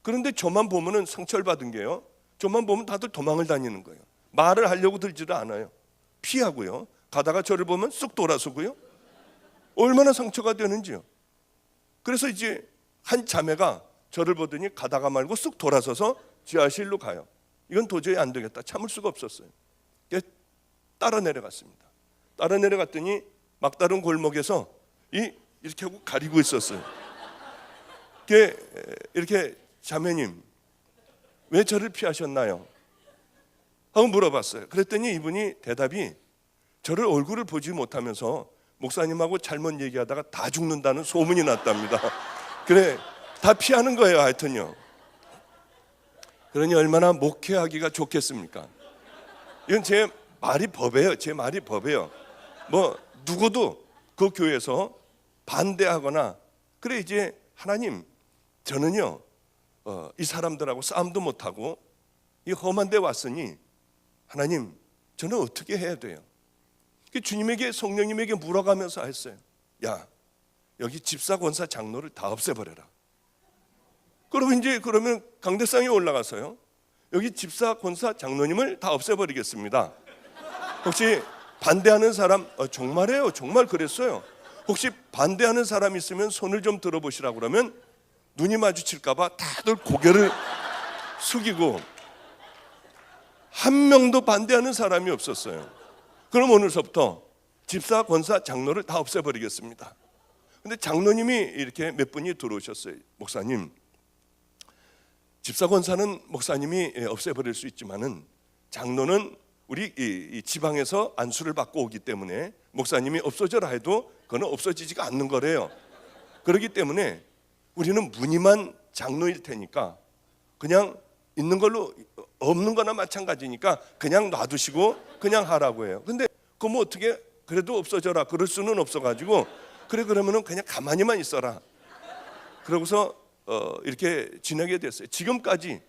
그런데 저만 보면은 상처를 받은 게요, 저만 보면 다들 도망을 다니는 거예요. 말을 하려고 들지를 않아요. 피하고요. 가다가 저를 보면 쑥 돌아서고요. 얼마나 상처가 되는지요. 그래서 이제 한 자매가 저를 보더니 가다가 말고 쑥 돌아서서 지하실로 가요. 이건 도저히 안 되겠다. 참을 수가 없었어요. 따라 내려갔습니다. 따라 내려갔더니 막다른 골목에서 이렇게 하고 가리고 있었어요. 이렇게 자매님 왜 저를 피하셨나요? 하고 물어봤어요. 그랬더니 이분이 대답이 저를 얼굴을 보지 못하면서 목사님하고 잘못 얘기하다가 다 죽는다는 소문이 났답니다. 그래 다 피하는 거예요. 하여튼요. 그러니 얼마나 목회하기가 좋겠습니까? 이건 제 말이 법이에요. 제 말이 법이에요. 뭐 누구도 그 교회에서 반대하거나 그래 이제 하나님 저는요 이 사람들하고 싸움도 못하고 이 험한 데 왔으니 하나님 저는 어떻게 해야 돼요? 주님에게 성령님에게 물어가면서 했어요. 야 여기 집사 권사 장로를 다 없애버려라. 그러면 강대상에 올라가서요 여기 집사 권사 장로님을 다 없애버리겠습니다. 혹시 반대하는 사람 정말이에요. 정말 그랬어요. 혹시 반대하는 사람 있으면 손을 좀 들어보시라고 그러면 눈이 마주칠까 봐 다들 고개를 숙이고 한 명도 반대하는 사람이 없었어요. 그럼 오늘서부터 집사, 권사, 장로를 다 없애버리겠습니다. 근데 장로님이 이렇게 몇 분이 들어오셨어요. 목사님, 집사, 권사는 목사님이 없애버릴 수 있지만은 장로는 우리 이 지방에서 안수를 받고 오기 때문에 목사님이 없어져라 해도 그건 없어지지가 않는 거래요. 그렇기 때문에 우리는 무늬만 장로일 테니까 그냥 있는 걸로 없는 거나 마찬가지니까 그냥 놔두시고 그냥 하라고 해요. 근데 그거 뭐 어떻게 그래도 없어져라 그럴 수는 없어가지고 그래 그러면은 그냥 가만히만 있어라. 그러고서 이렇게 지내게 됐어요. 지금까지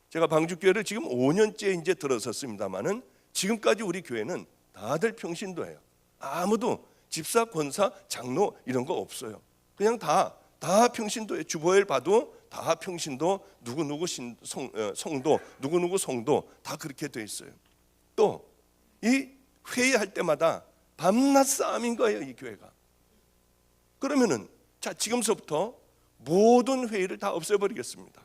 제가 방주교회를 지금 5년째 이제 들어섰습니다만은 지금까지 우리 교회는 다들 평신도예요. 아무도 집사, 권사, 장로 이런 거 없어요. 그냥 다 평신도예요. 주보엘 봐도 다 평신도, 누구누구 성도, 누구누구 성도 다 그렇게 돼 있어요. 또 이 회의할 때마다 밤낮 싸움인 거예요. 이 교회가. 그러면은 자 지금서부터 모든 회의를 다 없애버리겠습니다.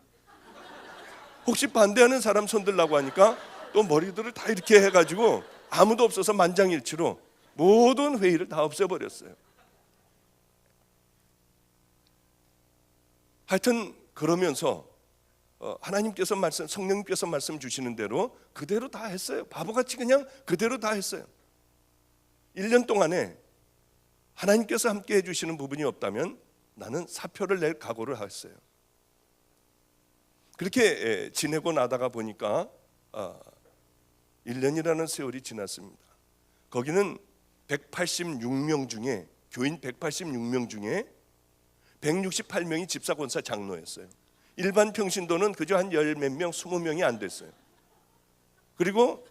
혹시 반대하는 사람 손들라고 하니까 또 머리들을 다 이렇게 해가지고 아무도 없어서 만장일치로 모든 회의를 다 없애버렸어요. 하여튼 그러면서 하나님께서 성령님께서 말씀 주시는 대로 그대로 다 했어요. 바보같이 그냥 그대로 다 했어요. 1년 동안에 하나님께서 함께 해주시는 부분이 없다면 나는 사표를 낼 각오를 했어요. 그렇게 지내고 나다가 보니까 1년이라는 세월이 지났습니다. 거기는 186명 중에 교인 186명 중에 168명이 집사, 권사, 장로였어요. 일반 평신도는 그저 한 열 몇 명, 20명이 안 됐어요. 그리고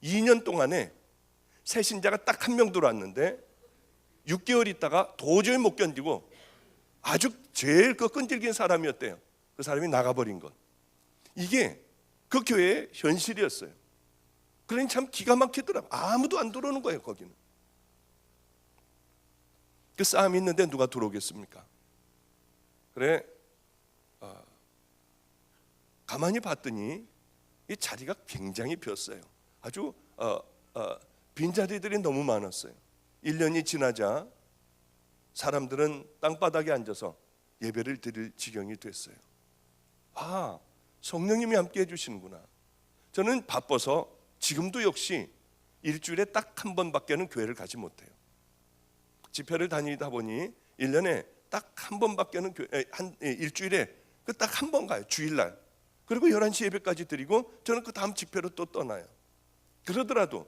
2년 동안에 새 신자가 딱 한 명 들어왔는데 6개월 있다가 도저히 못 견디고 아주 제일 그 끈질긴 사람이었대요. 그 사람이 나가버린 것. 이게 그 교회의 현실이었어요. 그러니 참 기가 막히더라고요. 아무도 안 들어오는 거예요. 거기는. 그 싸움이 있는데 누가 들어오겠습니까? 그래 가만히 봤더니 이 자리가 굉장히 비었어요. 아주 빈자리들이 너무 많았어요. 1년이 지나자 사람들은 땅바닥에 앉아서 예배를 드릴 지경이 됐어요. 아, 성령님이 함께 해주시는구나. 저는 바빠서 지금도 역시 일주일에 딱 한 번밖에는 교회를 가지 못해요. 집회를 다니다 보니 1년에 딱 한 번밖에는 일주일에 그 딱 한 번 가요. 주일날. 그리고 11시 예배까지 드리고 저는 그 다음 집회로 또 떠나요. 그러더라도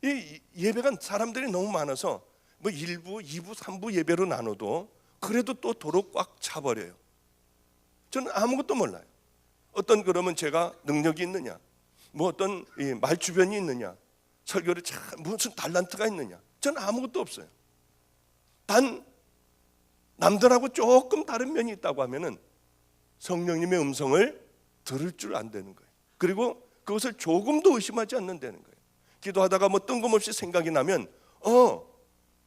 이 예배가 사람들이 너무 많아서 뭐 1부, 2부, 3부 예배로 나눠도 그래도 또 도로 꽉 차버려요. 저는 아무것도 몰라요. 어떤 그러면 제가 능력이 있느냐, 뭐 어떤 말 주변이 있느냐, 설교를 참 무슨 달란트가 있느냐, 저는 아무것도 없어요. 단 남들하고 조금 다른 면이 있다고 하면은 성령님의 음성을 들을 줄 안 되는 거예요. 그리고 그것을 조금도 의심하지 않는다는 거예요. 기도하다가 뭐 뜬금없이 생각이 나면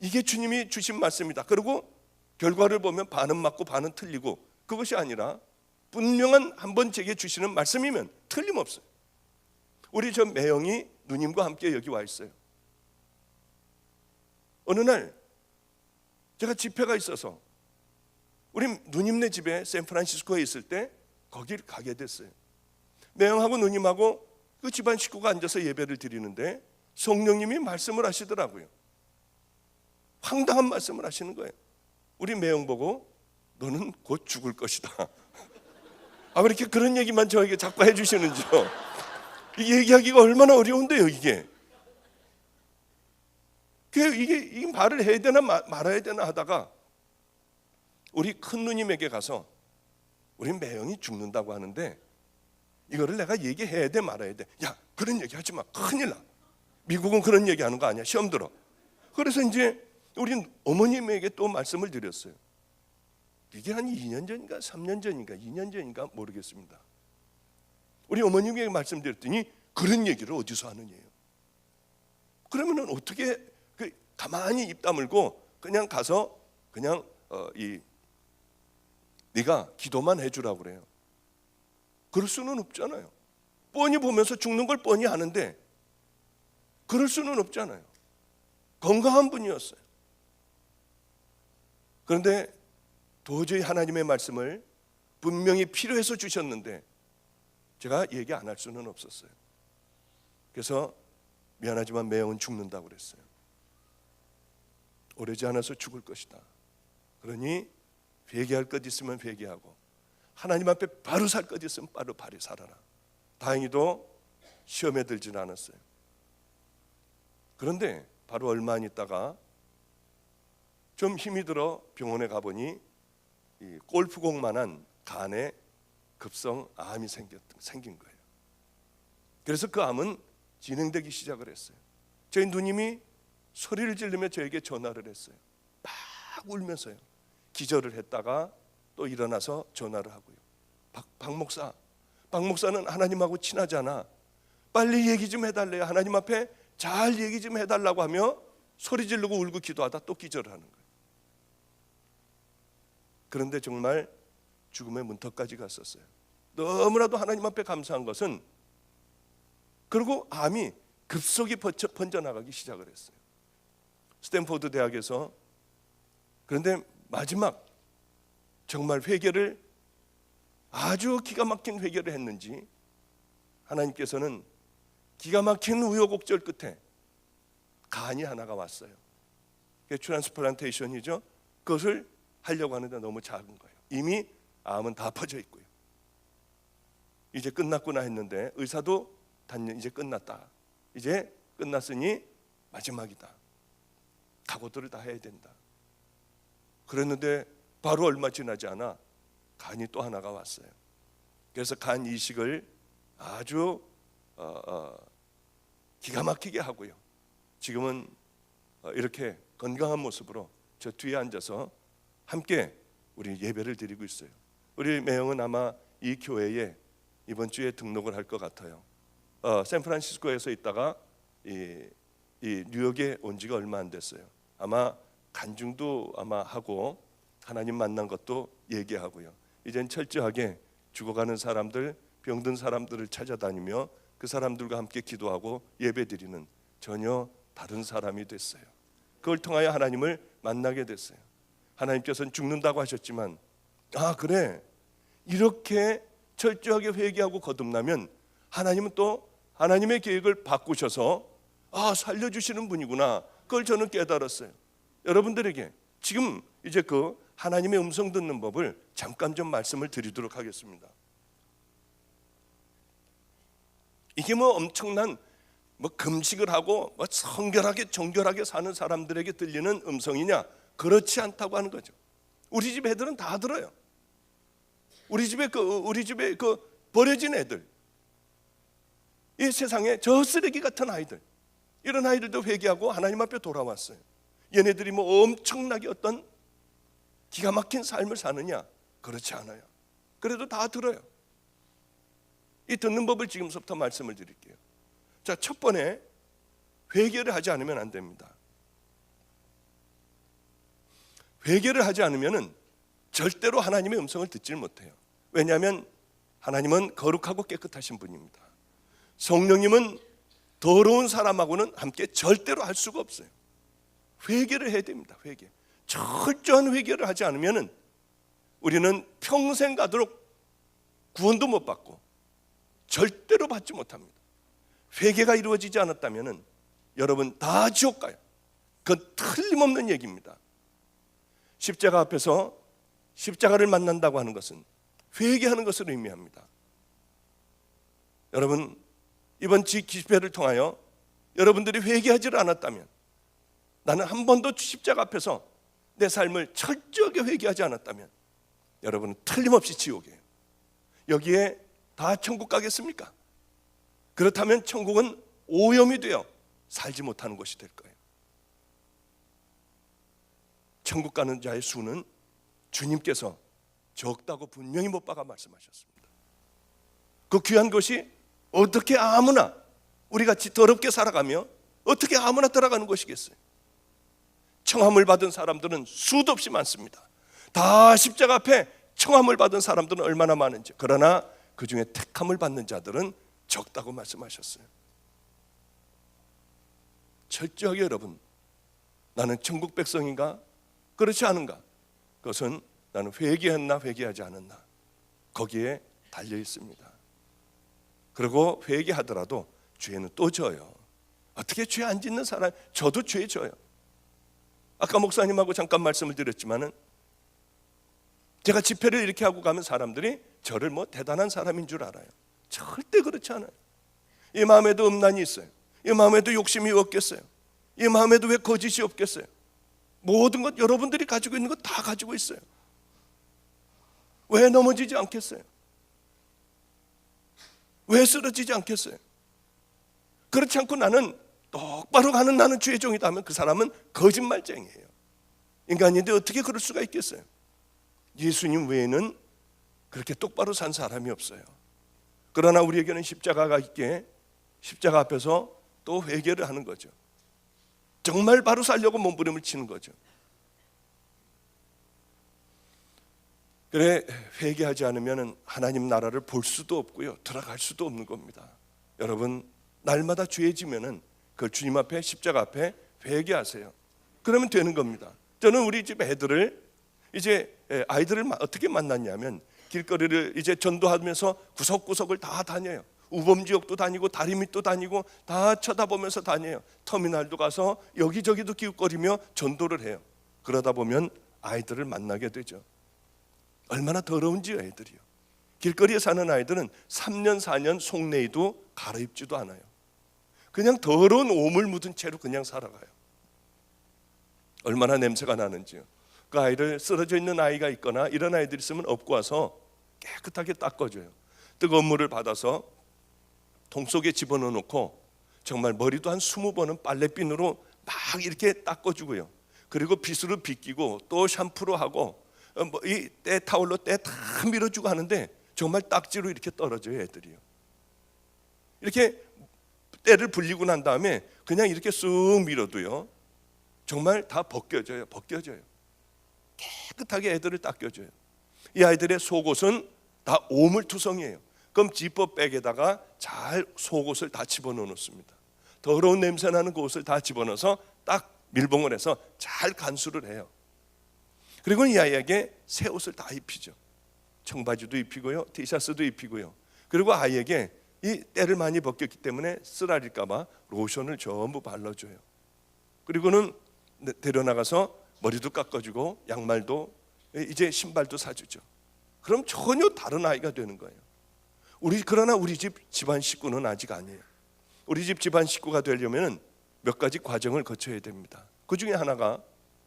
이게 주님이 주신 말씀이다. 그리고 결과를 보면 반은 맞고 반은 틀리고, 그것이 아니라 분명한 한번 제게 주시는 말씀이면 틀림없어요. 우리 저 매형이 누님과 함께 여기 와 있어요. 어느 날 제가 집회가 있어서 우리 누님네 집에 샌프란시스코에 있을 때 거길 가게 됐어요. 매형하고 누님하고 그 집안 식구가 앉아서 예배를 드리는데 성령님이 말씀을 하시더라고요. 황당한 말씀을 하시는 거예요. 우리 매형 보고 너는 곧 죽을 것이다. 왜 이렇게 그런 얘기만 저에게 자꾸 해주시는지요. 이게 얘기하기가 얼마나 어려운데요, 이게 말을 해야 되나 말아야 되나 하다가 우리 큰 누님에게 가서 우리 매형이 죽는다고 하는데 이거를 내가 얘기해야 돼 말아야 돼. 야, 그런 얘기 하지 마. 큰일 나. 미국은 그런 얘기 하는 거 아니야. 시험 들어. 그래서 이제 우리 어머님에게 또 말씀을 드렸어요. 이게 한 2년 전인가 3년 전인가 2년 전인가 모르겠습니다. 우리 어머님에게 말씀드렸더니 그런 얘기를 어디서 하느냐요. 그러면은 어떻게 가만히 입 다물고 그냥 가서 그냥 네가 기도만 해주라고 그래요. 그럴 수는 없잖아요. 뻔히 보면서 죽는 걸 뻔히 아는데 그럴 수는 없잖아요. 건강한 분이었어요. 그런데 도저히 하나님의 말씀을 분명히 필요해서 주셨는데 제가 얘기 안 할 수는 없었어요. 그래서 미안하지만 매형은 죽는다고 그랬어요. 오래지 않아서 죽을 것이다. 그러니 회개할 것 있으면 회개하고 하나님 앞에 바로 살 것 있으면 바로 살아라. 다행히도 시험에 들지는 않았어요. 그런데 바로 얼마 안 있다가 좀 힘이 들어 병원에 가보니 이 골프공만한 간에 급성 암이 생긴 거예요. 그래서 그 암은 진행되기 시작을 했어요. 저희 누님이 소리를 지르며 저에게 전화를 했어요. 막 울면서요. 기절을 했다가 또 일어나서 전화를 하고요. 박 목사는 하나님하고 친하잖아. 빨리 얘기 좀 해달래요. 하나님 앞에 잘 얘기 좀 해달라고 하며 소리 지르고 울고 기도하다 또 기절을 하는 거예요. 그런데 정말 죽음의 문턱까지 갔었어요. 너무나도 하나님 앞에 감사한 것은 그리고 암이 급속히 번져나가기 시작을 했어요. 스탠포드 대학에서. 그런데 마지막 정말 회개를 아주 기가 막힌 회개를 했는지 하나님께서는 기가 막힌 우여곡절 끝에 간이 하나가 왔어요. 그게 트랜스플란테이션이죠. 그것을 하려고 하는데 너무 작은 거예요. 이미 암은 다 퍼져 있고요. 이제 끝났구나 했는데 의사도 이제 끝났다. 이제 끝났으니 마지막이다. 각오들을 다 해야 된다. 그랬는데 바로 얼마 지나지 않아 간이 또 하나가 왔어요. 그래서 간 이식을 아주 기가 막히게 하고요. 지금은 이렇게 건강한 모습으로 저 뒤에 앉아서 함께 우리 예배를 드리고 있어요. 우리 매형은 아마 이 교회에 이번 주에 등록을 할 것 같아요. 샌프란시스코에서 있다가 이 뉴욕에 온 지가 얼마 안 됐어요. 아마 간증도 아마 하고 하나님 만난 것도 얘기하고요. 이젠 철저하게 죽어가는 사람들, 병든 사람들을 찾아다니며 그 사람들과 함께 기도하고 예배드리는 전혀 다른 사람이 됐어요. 그걸 통하여 하나님을 만나게 됐어요. 하나님께서는 죽는다고 하셨지만 그래, 이렇게 철저하게 회개하고 거듭나면 하나님은 또 하나님의 계획을 바꾸셔서 살려주시는 분이구나. 그걸 저는 깨달았어요. 여러분들에게 지금 이제 그 하나님의 음성 듣는 법을 잠깐 좀 말씀을 드리도록 하겠습니다. 이게 뭐 엄청난 뭐 금식을 하고 뭐 성결하게 정결하게 사는 사람들에게 들리는 음성이냐? 그렇지 않다고 하는 거죠. 우리 집 애들은 다 들어요. 우리 집에 그 버려진 애들, 이 세상에 저 쓰레기 같은 아이들, 이런 아이들도 회개하고 하나님 앞에 돌아왔어요. 얘네들이 뭐 엄청나게 어떤 기가 막힌 삶을 사느냐? 그렇지 않아요. 그래도 다 들어요. 이 듣는 법을 지금부터 말씀을 드릴게요. 자, 첫 번에 회개를 하지 않으면 안 됩니다. 회개를 하지 않으면은 절대로 하나님의 음성을 듣질 못해요. 왜냐하면 하나님은 거룩하고 깨끗하신 분입니다. 성령님은 더러운 사람하고는 함께 절대로 할 수가 없어요. 회개를 해야 됩니다. 회개. 철저한 회개를 하지 않으면은 우리는 평생 가도록 구원도 못 받고 절대로 받지 못합니다. 회개가 이루어지지 않았다면은 여러분 다 지옥 가요. 그건 틀림없는 얘기입니다. 십자가 앞에서 십자가를 만난다고 하는 것은 회개하는 것을 의미합니다. 여러분, 이번 집회를 통하여 여러분들이 회개하지를 않았다면, 나는 한 번도 십자가 앞에서 내 삶을 철저하게 회개하지 않았다면 여러분은 틀림없이 지옥이에요. 여기에 다 천국 가겠습니까? 그렇다면 천국은 오염이 되어 살지 못하는 것이 될 거예요. 천국 가는 자의 수는 주님께서 적다고 분명히 못 박아 말씀하셨습니다. 그 귀한 것이 어떻게 아무나 우리같이 더럽게 살아가며 어떻게 아무나 들어가는 것이겠어요? 청함을 받은 사람들은 수도 없이 많습니다. 다 십자가 앞에 청함을 받은 사람들은 얼마나 많은지. 그러나 그 중에 택함을 받는 자들은 적다고 말씀하셨어요. 철저하게 여러분, 나는 천국 백성인가? 그렇지 않은가? 그것은 나는 회개했나 회개하지 않았나? 거기에 달려 있습니다. 그리고 회개하더라도 죄는 또 져요. 어떻게 죄 안 짓는 사람? 저도 죄 져요. 아까 목사님하고 잠깐 말씀을 드렸지만은 제가 집회를 이렇게 하고 가면 사람들이 저를 뭐 대단한 사람인 줄 알아요. 절대 그렇지 않아요. 이 마음에도 음란이 있어요. 이 마음에도 욕심이 없겠어요. 이 마음에도 왜 거짓이 없겠어요? 모든 것 여러분들이 가지고 있는 것 다 가지고 있어요. 왜 넘어지지 않겠어요? 왜 쓰러지지 않겠어요? 그렇지 않고 나는 똑바로 가는 나는 주의 종이다 하면 그 사람은 거짓말쟁이에요. 인간인데 어떻게 그럴 수가 있겠어요? 예수님 외에는 그렇게 똑바로 산 사람이 없어요. 그러나 우리에게는 십자가가 있기에 십자가 앞에서 또 회개를 하는 거죠. 정말 바로 살려고 몸부림을 치는 거죠. 그래, 회개하지 않으면 하나님 나라를 볼 수도 없고요, 들어갈 수도 없는 겁니다. 여러분, 날마다 죄지면은 그 주님 앞에 십자가 앞에 회개하세요. 그러면 되는 겁니다. 저는 우리 집 애들을 이제 아이들을 어떻게 만났냐면 길거리를 이제 전도하면서 구석구석을 다 다녀요. 우범지역도 다니고 다리 밑도 다니고 다 쳐다보면서 다녀요. 터미널도 가서 여기저기도 기웃거리며 전도를 해요. 그러다 보면 아이들을 만나게 되죠. 얼마나 더러운지요, 애들이요. 길거리에 사는 아이들은 3년 4년 속내에도 갈아입지도 않아요. 그냥 더러운 오물 묻은 채로 그냥 살아가요. 얼마나 냄새가 나는지요. 그 아이를 쓰러져 있는 아이가 있거나 이런 아이들이 있으면 업고 와서 깨끗하게 닦아줘요. 뜨거운 물을 받아서 통 속에 집어넣어 놓고 정말 머리도 한 20번은 빨래비누로 막 이렇게 닦아주고요. 그리고 빗으로 빗기고 또 샴푸로 하고 이 때 타올로 때 다 밀어주고 하는데 정말 딱지로 이렇게 떨어져요, 애들이요. 이렇게 때를 불리고 난 다음에 그냥 이렇게 쑥 밀어도요, 정말 다 벗겨져요. 깨끗하게 애들을 닦여줘요. 이 아이들의 속옷은 다 오물투성이에요. 그럼 지퍼백에다가 잘 속옷을 다 집어넣어 놓습니다. 더러운 냄새 나는 그 옷을 다 집어넣어서 딱 밀봉을 해서 잘 간수를 해요. 그리고 이 아이에게 새 옷을 다 입히죠. 청바지도 입히고요, 티셔츠도 입히고요. 그리고 아이에게 이 때를 많이 벗겼기 때문에 쓰라릴까 봐 로션을 전부 발라줘요. 그리고는 데려나가서 머리도 깎아주고 양말도 이제 신발도 사주죠. 그럼 전혀 다른 아이가 되는 거예요. 그러나 우리 집 집안 식구는 아직 아니에요. 우리 집 집안 식구가 되려면 몇 가지 과정을 거쳐야 됩니다. 그 중에 하나가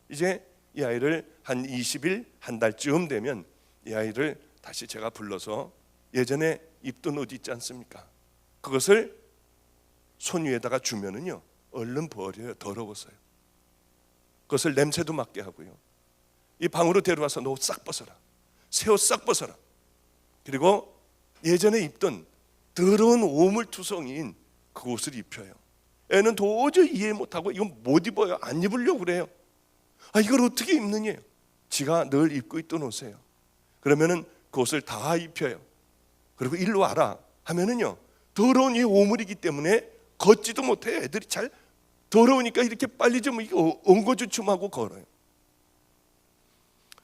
이제 이 아이를 한 20일, 한 달쯤 되면 이 아이를 다시 제가 불러서 예전에 입던 옷 있지 않습니까? 그것을 손 위에다가 주면은요 얼른 버려요. 더러워서요. 그것을 냄새도 맡게 하고요. 이 방으로 데려와서 너 옷 싹 벗어라. 새 옷 싹 벗어라. 그리고 예전에 입던 더러운 오물투성이인 그 옷을 입혀요. 애는 도저히 이해 못하고 이건 못 입어요. 안 입으려고 그래요. 이걸 어떻게 입느냐요. 지가 늘 입고 있던 옷이에요. 그러면은 그 옷을 다 입혀요. 그리고 일로 와라 하면은요 더러운 이 오물이기 때문에 걷지도 못해요. 애들이 잘 더러우니까 이렇게 빨리 좀 엉거주춤하고 걸어요.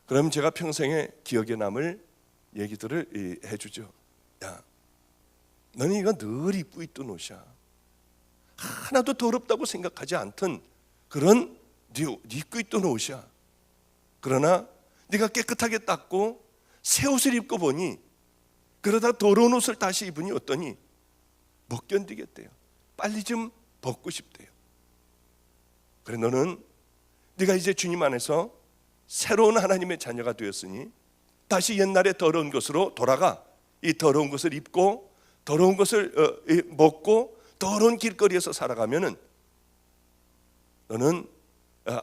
그럼 제가 평생에 기억에 남을 얘기들을 해주죠. 야, 너는 이거 늘 입고 있던 옷이야. 하나도 더럽다고 생각하지 않던 그런 네 입고 있던 옷이야. 그러나 네가 깨끗하게 닦고 새 옷을 입고 보니 그러다 더러운 옷을 다시 입으니 어떠니 못 견디겠대요. 빨리 좀 벗고 싶대요. 그래 너는 네가 이제 주님 안에서 새로운 하나님의 자녀가 되었으니 다시 옛날에 더러운 것으로 돌아가 이 더러운 것을 입고 더러운 것을 먹고 더러운 길거리에서 살아가면은 너는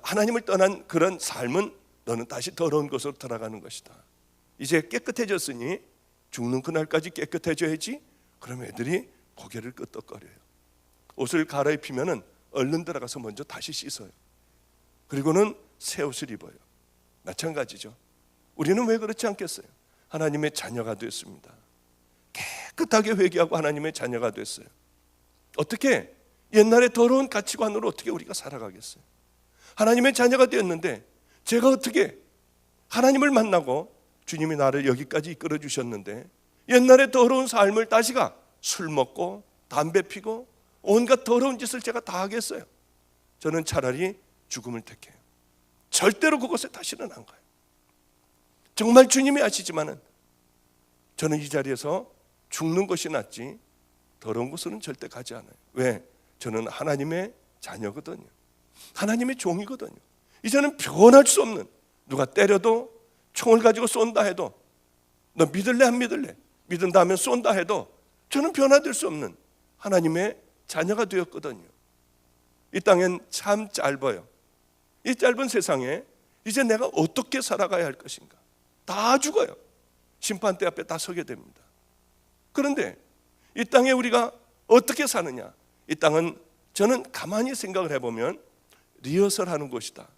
하나님을 떠난 그런 삶은 너는 다시 더러운 것으로 돌아가는 것이다. 이제 깨끗해졌으니 죽는 그날까지 깨끗해져야지. 그럼 애들이 고개를 끄덕거려요. 옷을 갈아입히면은 얼른 들어가서 먼저 다시 씻어요. 그리고는 새 옷을 입어요. 마찬가지죠. 우리는 왜 그렇지 않겠어요? 하나님의 자녀가 됐습니다. 깨끗하게 회개하고 하나님의 자녀가 됐어요. 어떻게 옛날에 더러운 가치관으로 어떻게 우리가 살아가겠어요? 하나님의 자녀가 되었는데 제가 어떻게 하나님을 만나고 주님이 나를 여기까지 이끌어 주셨는데 옛날에 더러운 삶을 다시가 술 먹고 담배 피고 온갖 더러운 짓을 제가 다 하겠어요? 저는 차라리 죽음을 택해요. 절대로 그곳에 다시는 안 가요. 정말 주님이 아시지만은 저는 이 자리에서 죽는 것이 낫지 더러운 곳으로는 절대 가지 않아요. 왜? 저는 하나님의 자녀거든요. 하나님의 종이거든요. 이제는 변할 수 없는, 누가 때려도 총을 가지고 쏜다 해도 너 믿을래 안 믿을래? 믿은다 하면 쏜다 해도 저는 변화될 수 없는 하나님의 자녀가 되었거든요. 이 땅엔 참 짧아요. 이 짧은 세상에 이제 내가 어떻게 살아가야 할 것인가? 다 죽어요. 심판대 앞에 다 서게 됩니다. 그런데 이 땅에 우리가 어떻게 사느냐? 이 땅은 저는 가만히 생각을 해보면 리허설하는 곳이다.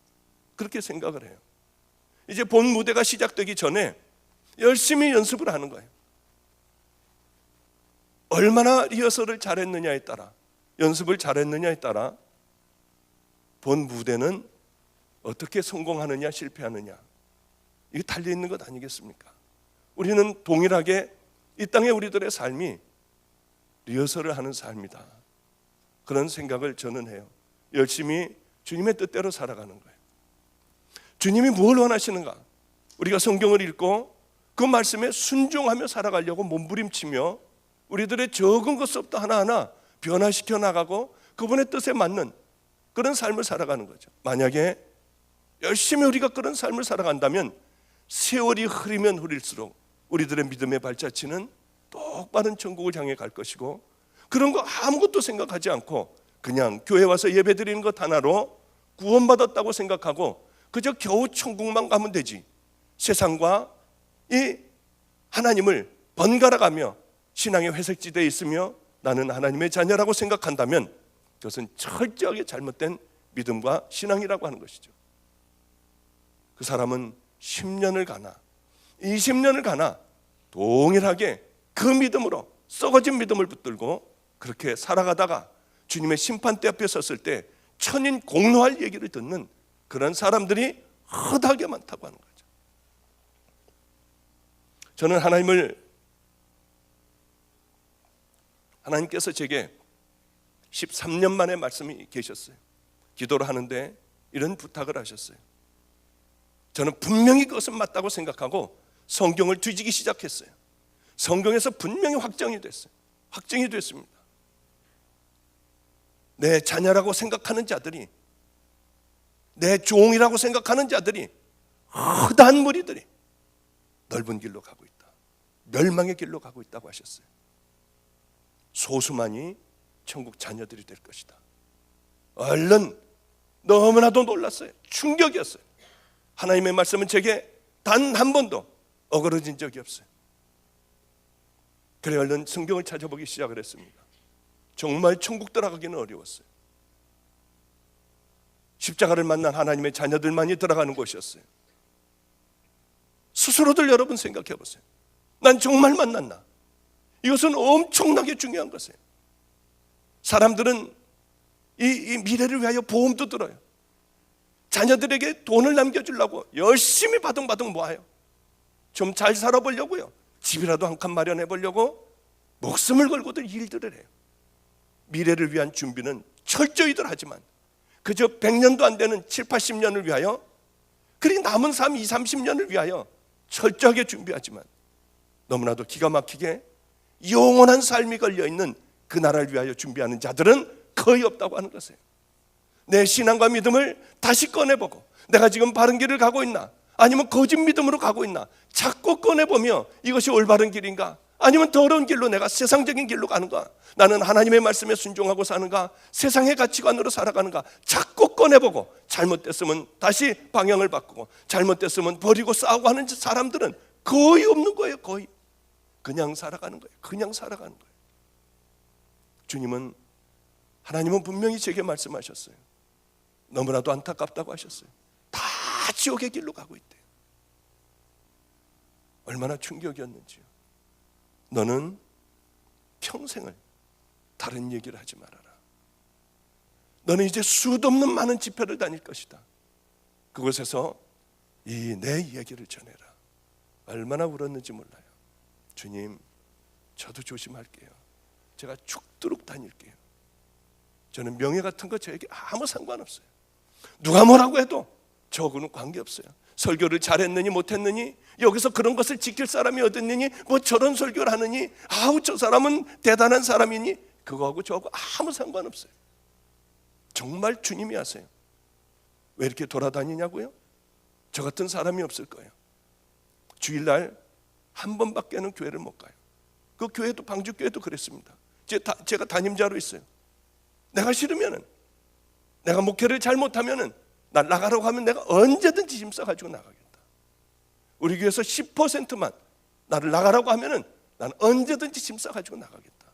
그렇게 생각을 해요. 이제 본 무대가 시작되기 전에 열심히 연습을 하는 거예요. 얼마나 리허설을 잘했느냐에 따라, 연습을 잘했느냐에 따라 본 무대는 어떻게 성공하느냐 실패하느냐 이게 달려있는 것 아니겠습니까? 우리는 동일하게 이 땅의 우리들의 삶이 리허설을 하는 삶이다. 그런 생각을 저는 해요. 열심히 주님의 뜻대로 살아가는 거예요. 주님이 뭘 원하시는가? 우리가 성경을 읽고 그 말씀에 순종하며 살아가려고 몸부림치며 우리들의 적은 것부터 하나하나 변화시켜 나가고 그분의 뜻에 맞는 그런 삶을 살아가는 거죠. 만약에 열심히 우리가 그런 삶을 살아간다면 세월이 흐르면 흐를수록 우리들의 믿음의 발자취는 똑바른 천국을 향해 갈 것이고 그런 거 아무것도 생각하지 않고 그냥 교회 와서 예배드리는 것 하나로 구원받았다고 생각하고 그저 겨우 천국만 가면 되지 세상과 이 하나님을 번갈아가며 신앙의 회색지대에 있으며 나는 하나님의 자녀라고 생각한다면 그것은 철저하게 잘못된 믿음과 신앙이라고 하는 것이죠. 그 사람은 10년을 가나 20년을 가나 동일하게 그 믿음으로 썩어진 믿음을 붙들고 그렇게 살아가다가 주님의 심판대 앞에 섰을 때 천인 공로할 얘기를 듣는 그런 사람들이 허다하게 많다고 하는 거죠. 저는 하나님께서 제게 13년 만에 말씀이 계셨어요. 기도를 하는데 이런 부탁을 하셨어요. 저는 분명히 그것은 맞다고 생각하고 성경을 뒤지기 시작했어요. 성경에서 분명히 확정이 됐어요. 확정이 됐습니다. 내 자녀라고 생각하는 자들이, 내 종이라고 생각하는 자들이, 허다한 무리들이 넓은 길로 가고 있다. 멸망의 길로 가고 있다고 하셨어요. 소수만이 천국 자녀들이 될 것이다. 얼른 너무나도 놀랐어요. 충격이었어요. 하나님의 말씀은 제게 단 한 번도 어그러진 적이 없어요. 그래 얼른 성경을 찾아보기 시작을 했습니다. 정말 천국 들어가기는 어려웠어요. 십자가를 만난 하나님의 자녀들만이 들어가는 곳이었어요. 스스로들 여러분 생각해 보세요. 난 정말 만났나? 이것은 엄청나게 중요한 것이에요. 사람들은 이 미래를 위하여 보험도 들어요. 자녀들에게 돈을 남겨주려고 열심히 바둥바둥 모아요. 좀 잘 살아보려고요. 집이라도 한 칸 마련해 보려고 목숨을 걸고들 일들을 해요. 미래를 위한 준비는 철저히들 하지만 그저 100년도 안 되는 7, 80년을 위하여, 그리고 남은 삶 20, 30년을 위하여 철저하게 준비하지만 너무나도 기가 막히게 영원한 삶이 걸려있는 그 나라를 위하여 준비하는 자들은 거의 없다고 하는 것이에요. 내 신앙과 믿음을 다시 꺼내보고 내가 지금 바른 길을 가고 있나, 아니면 거짓 믿음으로 가고 있나 자꾸 꺼내보며 이것이 올바른 길인가, 아니면 더러운 길로 내가 세상적인 길로 가는가, 나는 하나님의 말씀에 순종하고 사는가, 세상의 가치관으로 살아가는가 자꾸 꺼내보고 잘못됐으면 다시 방향을 바꾸고 잘못됐으면 버리고 싸우고 하는 사람들은 거의 없는 거예요. 거의 그냥 살아가는 거예요. 그냥 살아가는 거예요. 하나님은 분명히 제게 말씀하셨어요. 너무나도 안타깝다고 하셨어요. 다 지옥의 길로 가고 있대요. 얼마나 충격이었는지요. 너는 평생을 다른 얘기를 하지 말아라. 너는 이제 수도 없는 많은 집회를 다닐 것이다. 그곳에서 이 내 얘기를 전해라. 얼마나 울었는지 몰라요. 주님, 저도 조심할게요. 제가 죽도록 다닐게요. 저는 명예 같은 거 저에게 아무 상관없어요. 누가 뭐라고 해도 저하고는 관계없어요. 설교를 잘했느니 못했느니, 여기서 그런 것을 지킬 사람이 어딨느니, 뭐 저런 설교를 하느니, 아우 저 사람은 대단한 사람이니, 그거하고 저하고 아무 상관없어요. 정말 주님이 아세요. 왜 이렇게 돌아다니냐고요? 저 같은 사람이 없을 거예요. 주일날 한 번밖에는 교회를 못 가요. 그 교회도, 방주교회도 그랬습니다. 제가 담임자로 있어요. 내가 싫으면은, 내가 목회를 잘못하면은 나 나가라고 하면 내가 언제든지 짐 싸가지고 나가겠다. 우리 교회에서 10%만 나를 나가라고 하면은 나는 언제든지 짐 싸가지고 나가겠다.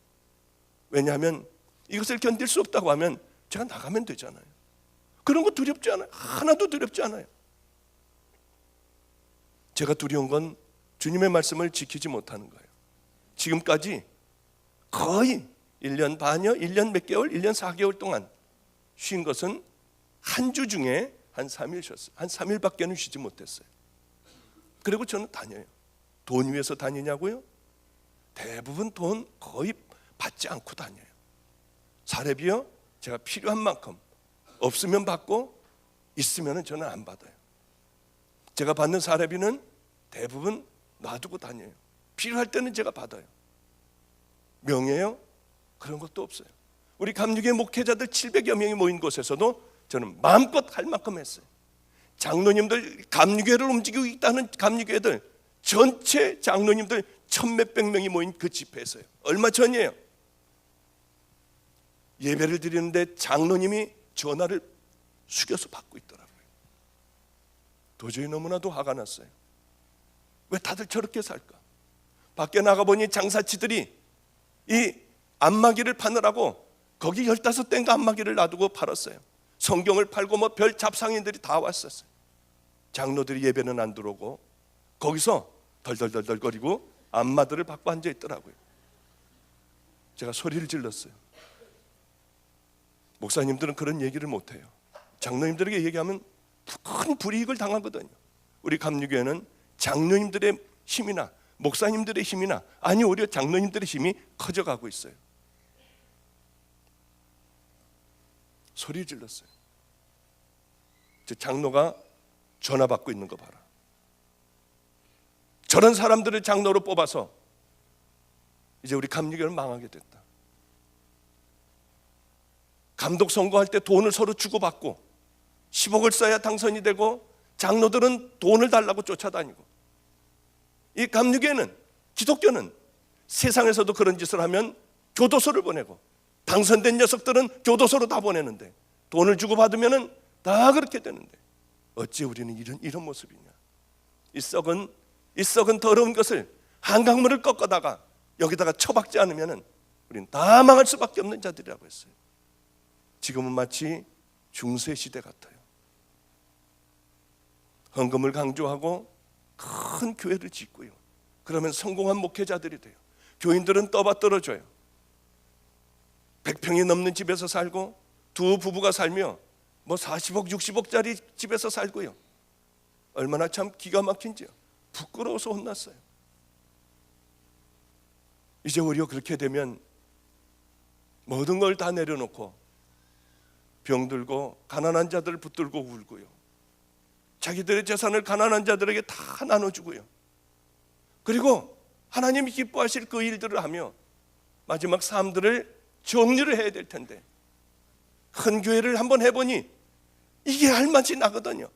왜냐하면 이것을 견딜 수 없다고 하면 제가 나가면 되잖아요. 그런 거 두렵지 않아요. 하나도 두렵지 않아요. 제가 두려운 건 주님의 말씀을 지키지 못하는 거예요. 지금까지 거의 1년 반여, 1년 몇 개월, 1년 4개월 동안 쉰 것은 한 주 중에 한 3일 쉬었어요. 한 3일밖에는 쉬지 못했어요. 그리고 저는 다녀요. 돈 위해서 다니냐고요? 대부분 돈 거의 받지 않고 다녀요. 사례비요? 제가 필요한 만큼, 없으면 받고 있으면 저는 안 받아요. 제가 받는 사례비는 대부분 놔두고 다녀요. 필요할 때는 제가 받아요. 명예요? 그런 것도 없어요. 우리 감리교회 목회자들 700여 명이 모인 곳에서도 저는 마음껏 할 만큼 했어요. 장로님들, 감리교회를 움직이고 있다는 감리교회들 전체 장로님들 1000몇백 명이 모인 그 집회에서요. 얼마 전이에요. 예배를 드리는데 장로님이 전화를 숙여서 받고 있더라고요. 도저히 너무나도 화가 났어요. 왜 다들 저렇게 살까? 밖에 나가보니 장사치들이 이 안마기를 파느라고 거기 15대인가 안마기를 놔두고 팔았어요. 성경을 팔고 뭐 별 잡상인들이 다 왔었어요. 장로들이 예배는 안 들어오고 거기서 덜덜덜덜거리고 안마들을 받고 앉아 있더라고요. 제가 소리를 질렀어요. 목사님들은 그런 얘기를 못해요. 장로님들에게 얘기하면 큰 불이익을 당하거든요. 우리 감리교회는 장로님들의 힘이나 목사님들의 힘이나, 아니 오히려 장로님들의 힘이 커져가고 있어요. 소리 질렀어요. 저 장로가 전화 받고 있는 거 봐라. 저런 사람들을 장로로 뽑아서 이제 우리 감리교는 망하게 됐다. 감독 선거할 때 돈을 서로 주고받고 10억을 써야 당선이 되고 장로들은 돈을 달라고 쫓아다니고, 이 감리교회는, 기독교는 세상에서도 그런 짓을 하면 교도소를 보내고 당선된 녀석들은 교도소로 다 보내는데 돈을 주고받으면 다 그렇게 되는데 어찌 우리는 이런 모습이냐. 이 썩은 더러운 것을 한강물을 꺾어다가 여기다가 처박지 않으면 우리는 다 망할 수밖에 없는 자들이라고 했어요. 지금은 마치 중세 시대 같아요. 헌금을 강조하고 큰 교회를 짓고요. 그러면 성공한 목회자들이 돼요. 교인들은 떠받들어져요. 100평이 넘는 집에서 살고 두 부부가 살며 뭐 40억, 60억짜리 집에서 살고요. 얼마나 참 기가 막힌지요. 부끄러워서 혼났어요. 이제 오히려 그렇게 되면 모든 걸 다 내려놓고 병들고 가난한 자들을 붙들고 울고요. 자기들의 재산을 가난한 자들에게 다 나눠주고요. 그리고 하나님이 기뻐하실 그 일들을 하며 마지막 삶들을 정리를 해야 될 텐데, 큰 교회를 한번 해보니 이게 할맛이 나거든요.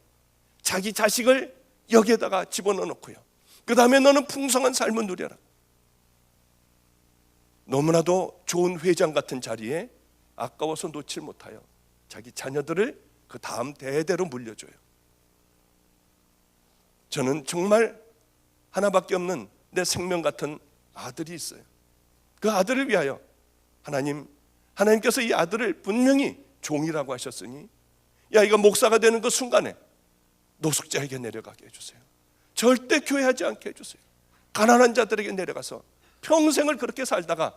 자기 자식을 여기에다가 집어넣어 놓고요. 그 다음에 너는 풍성한 삶을 누려라. 너무나도 좋은 회장 같은 자리에 아까워서 놓칠 못하여 자기 자녀들을 그 다음 대대로 물려줘요. 저는 정말 하나밖에 없는 내 생명 같은 아들이 있어요. 그 아들을 위하여 하나님께서 이 아들을 분명히 종이라고 하셨으니, 야, 이거 목사가 되는 그 순간에 노숙자에게 내려가게 해주세요. 절대 교회하지 않게 해주세요. 가난한 자들에게 내려가서 평생을 그렇게 살다가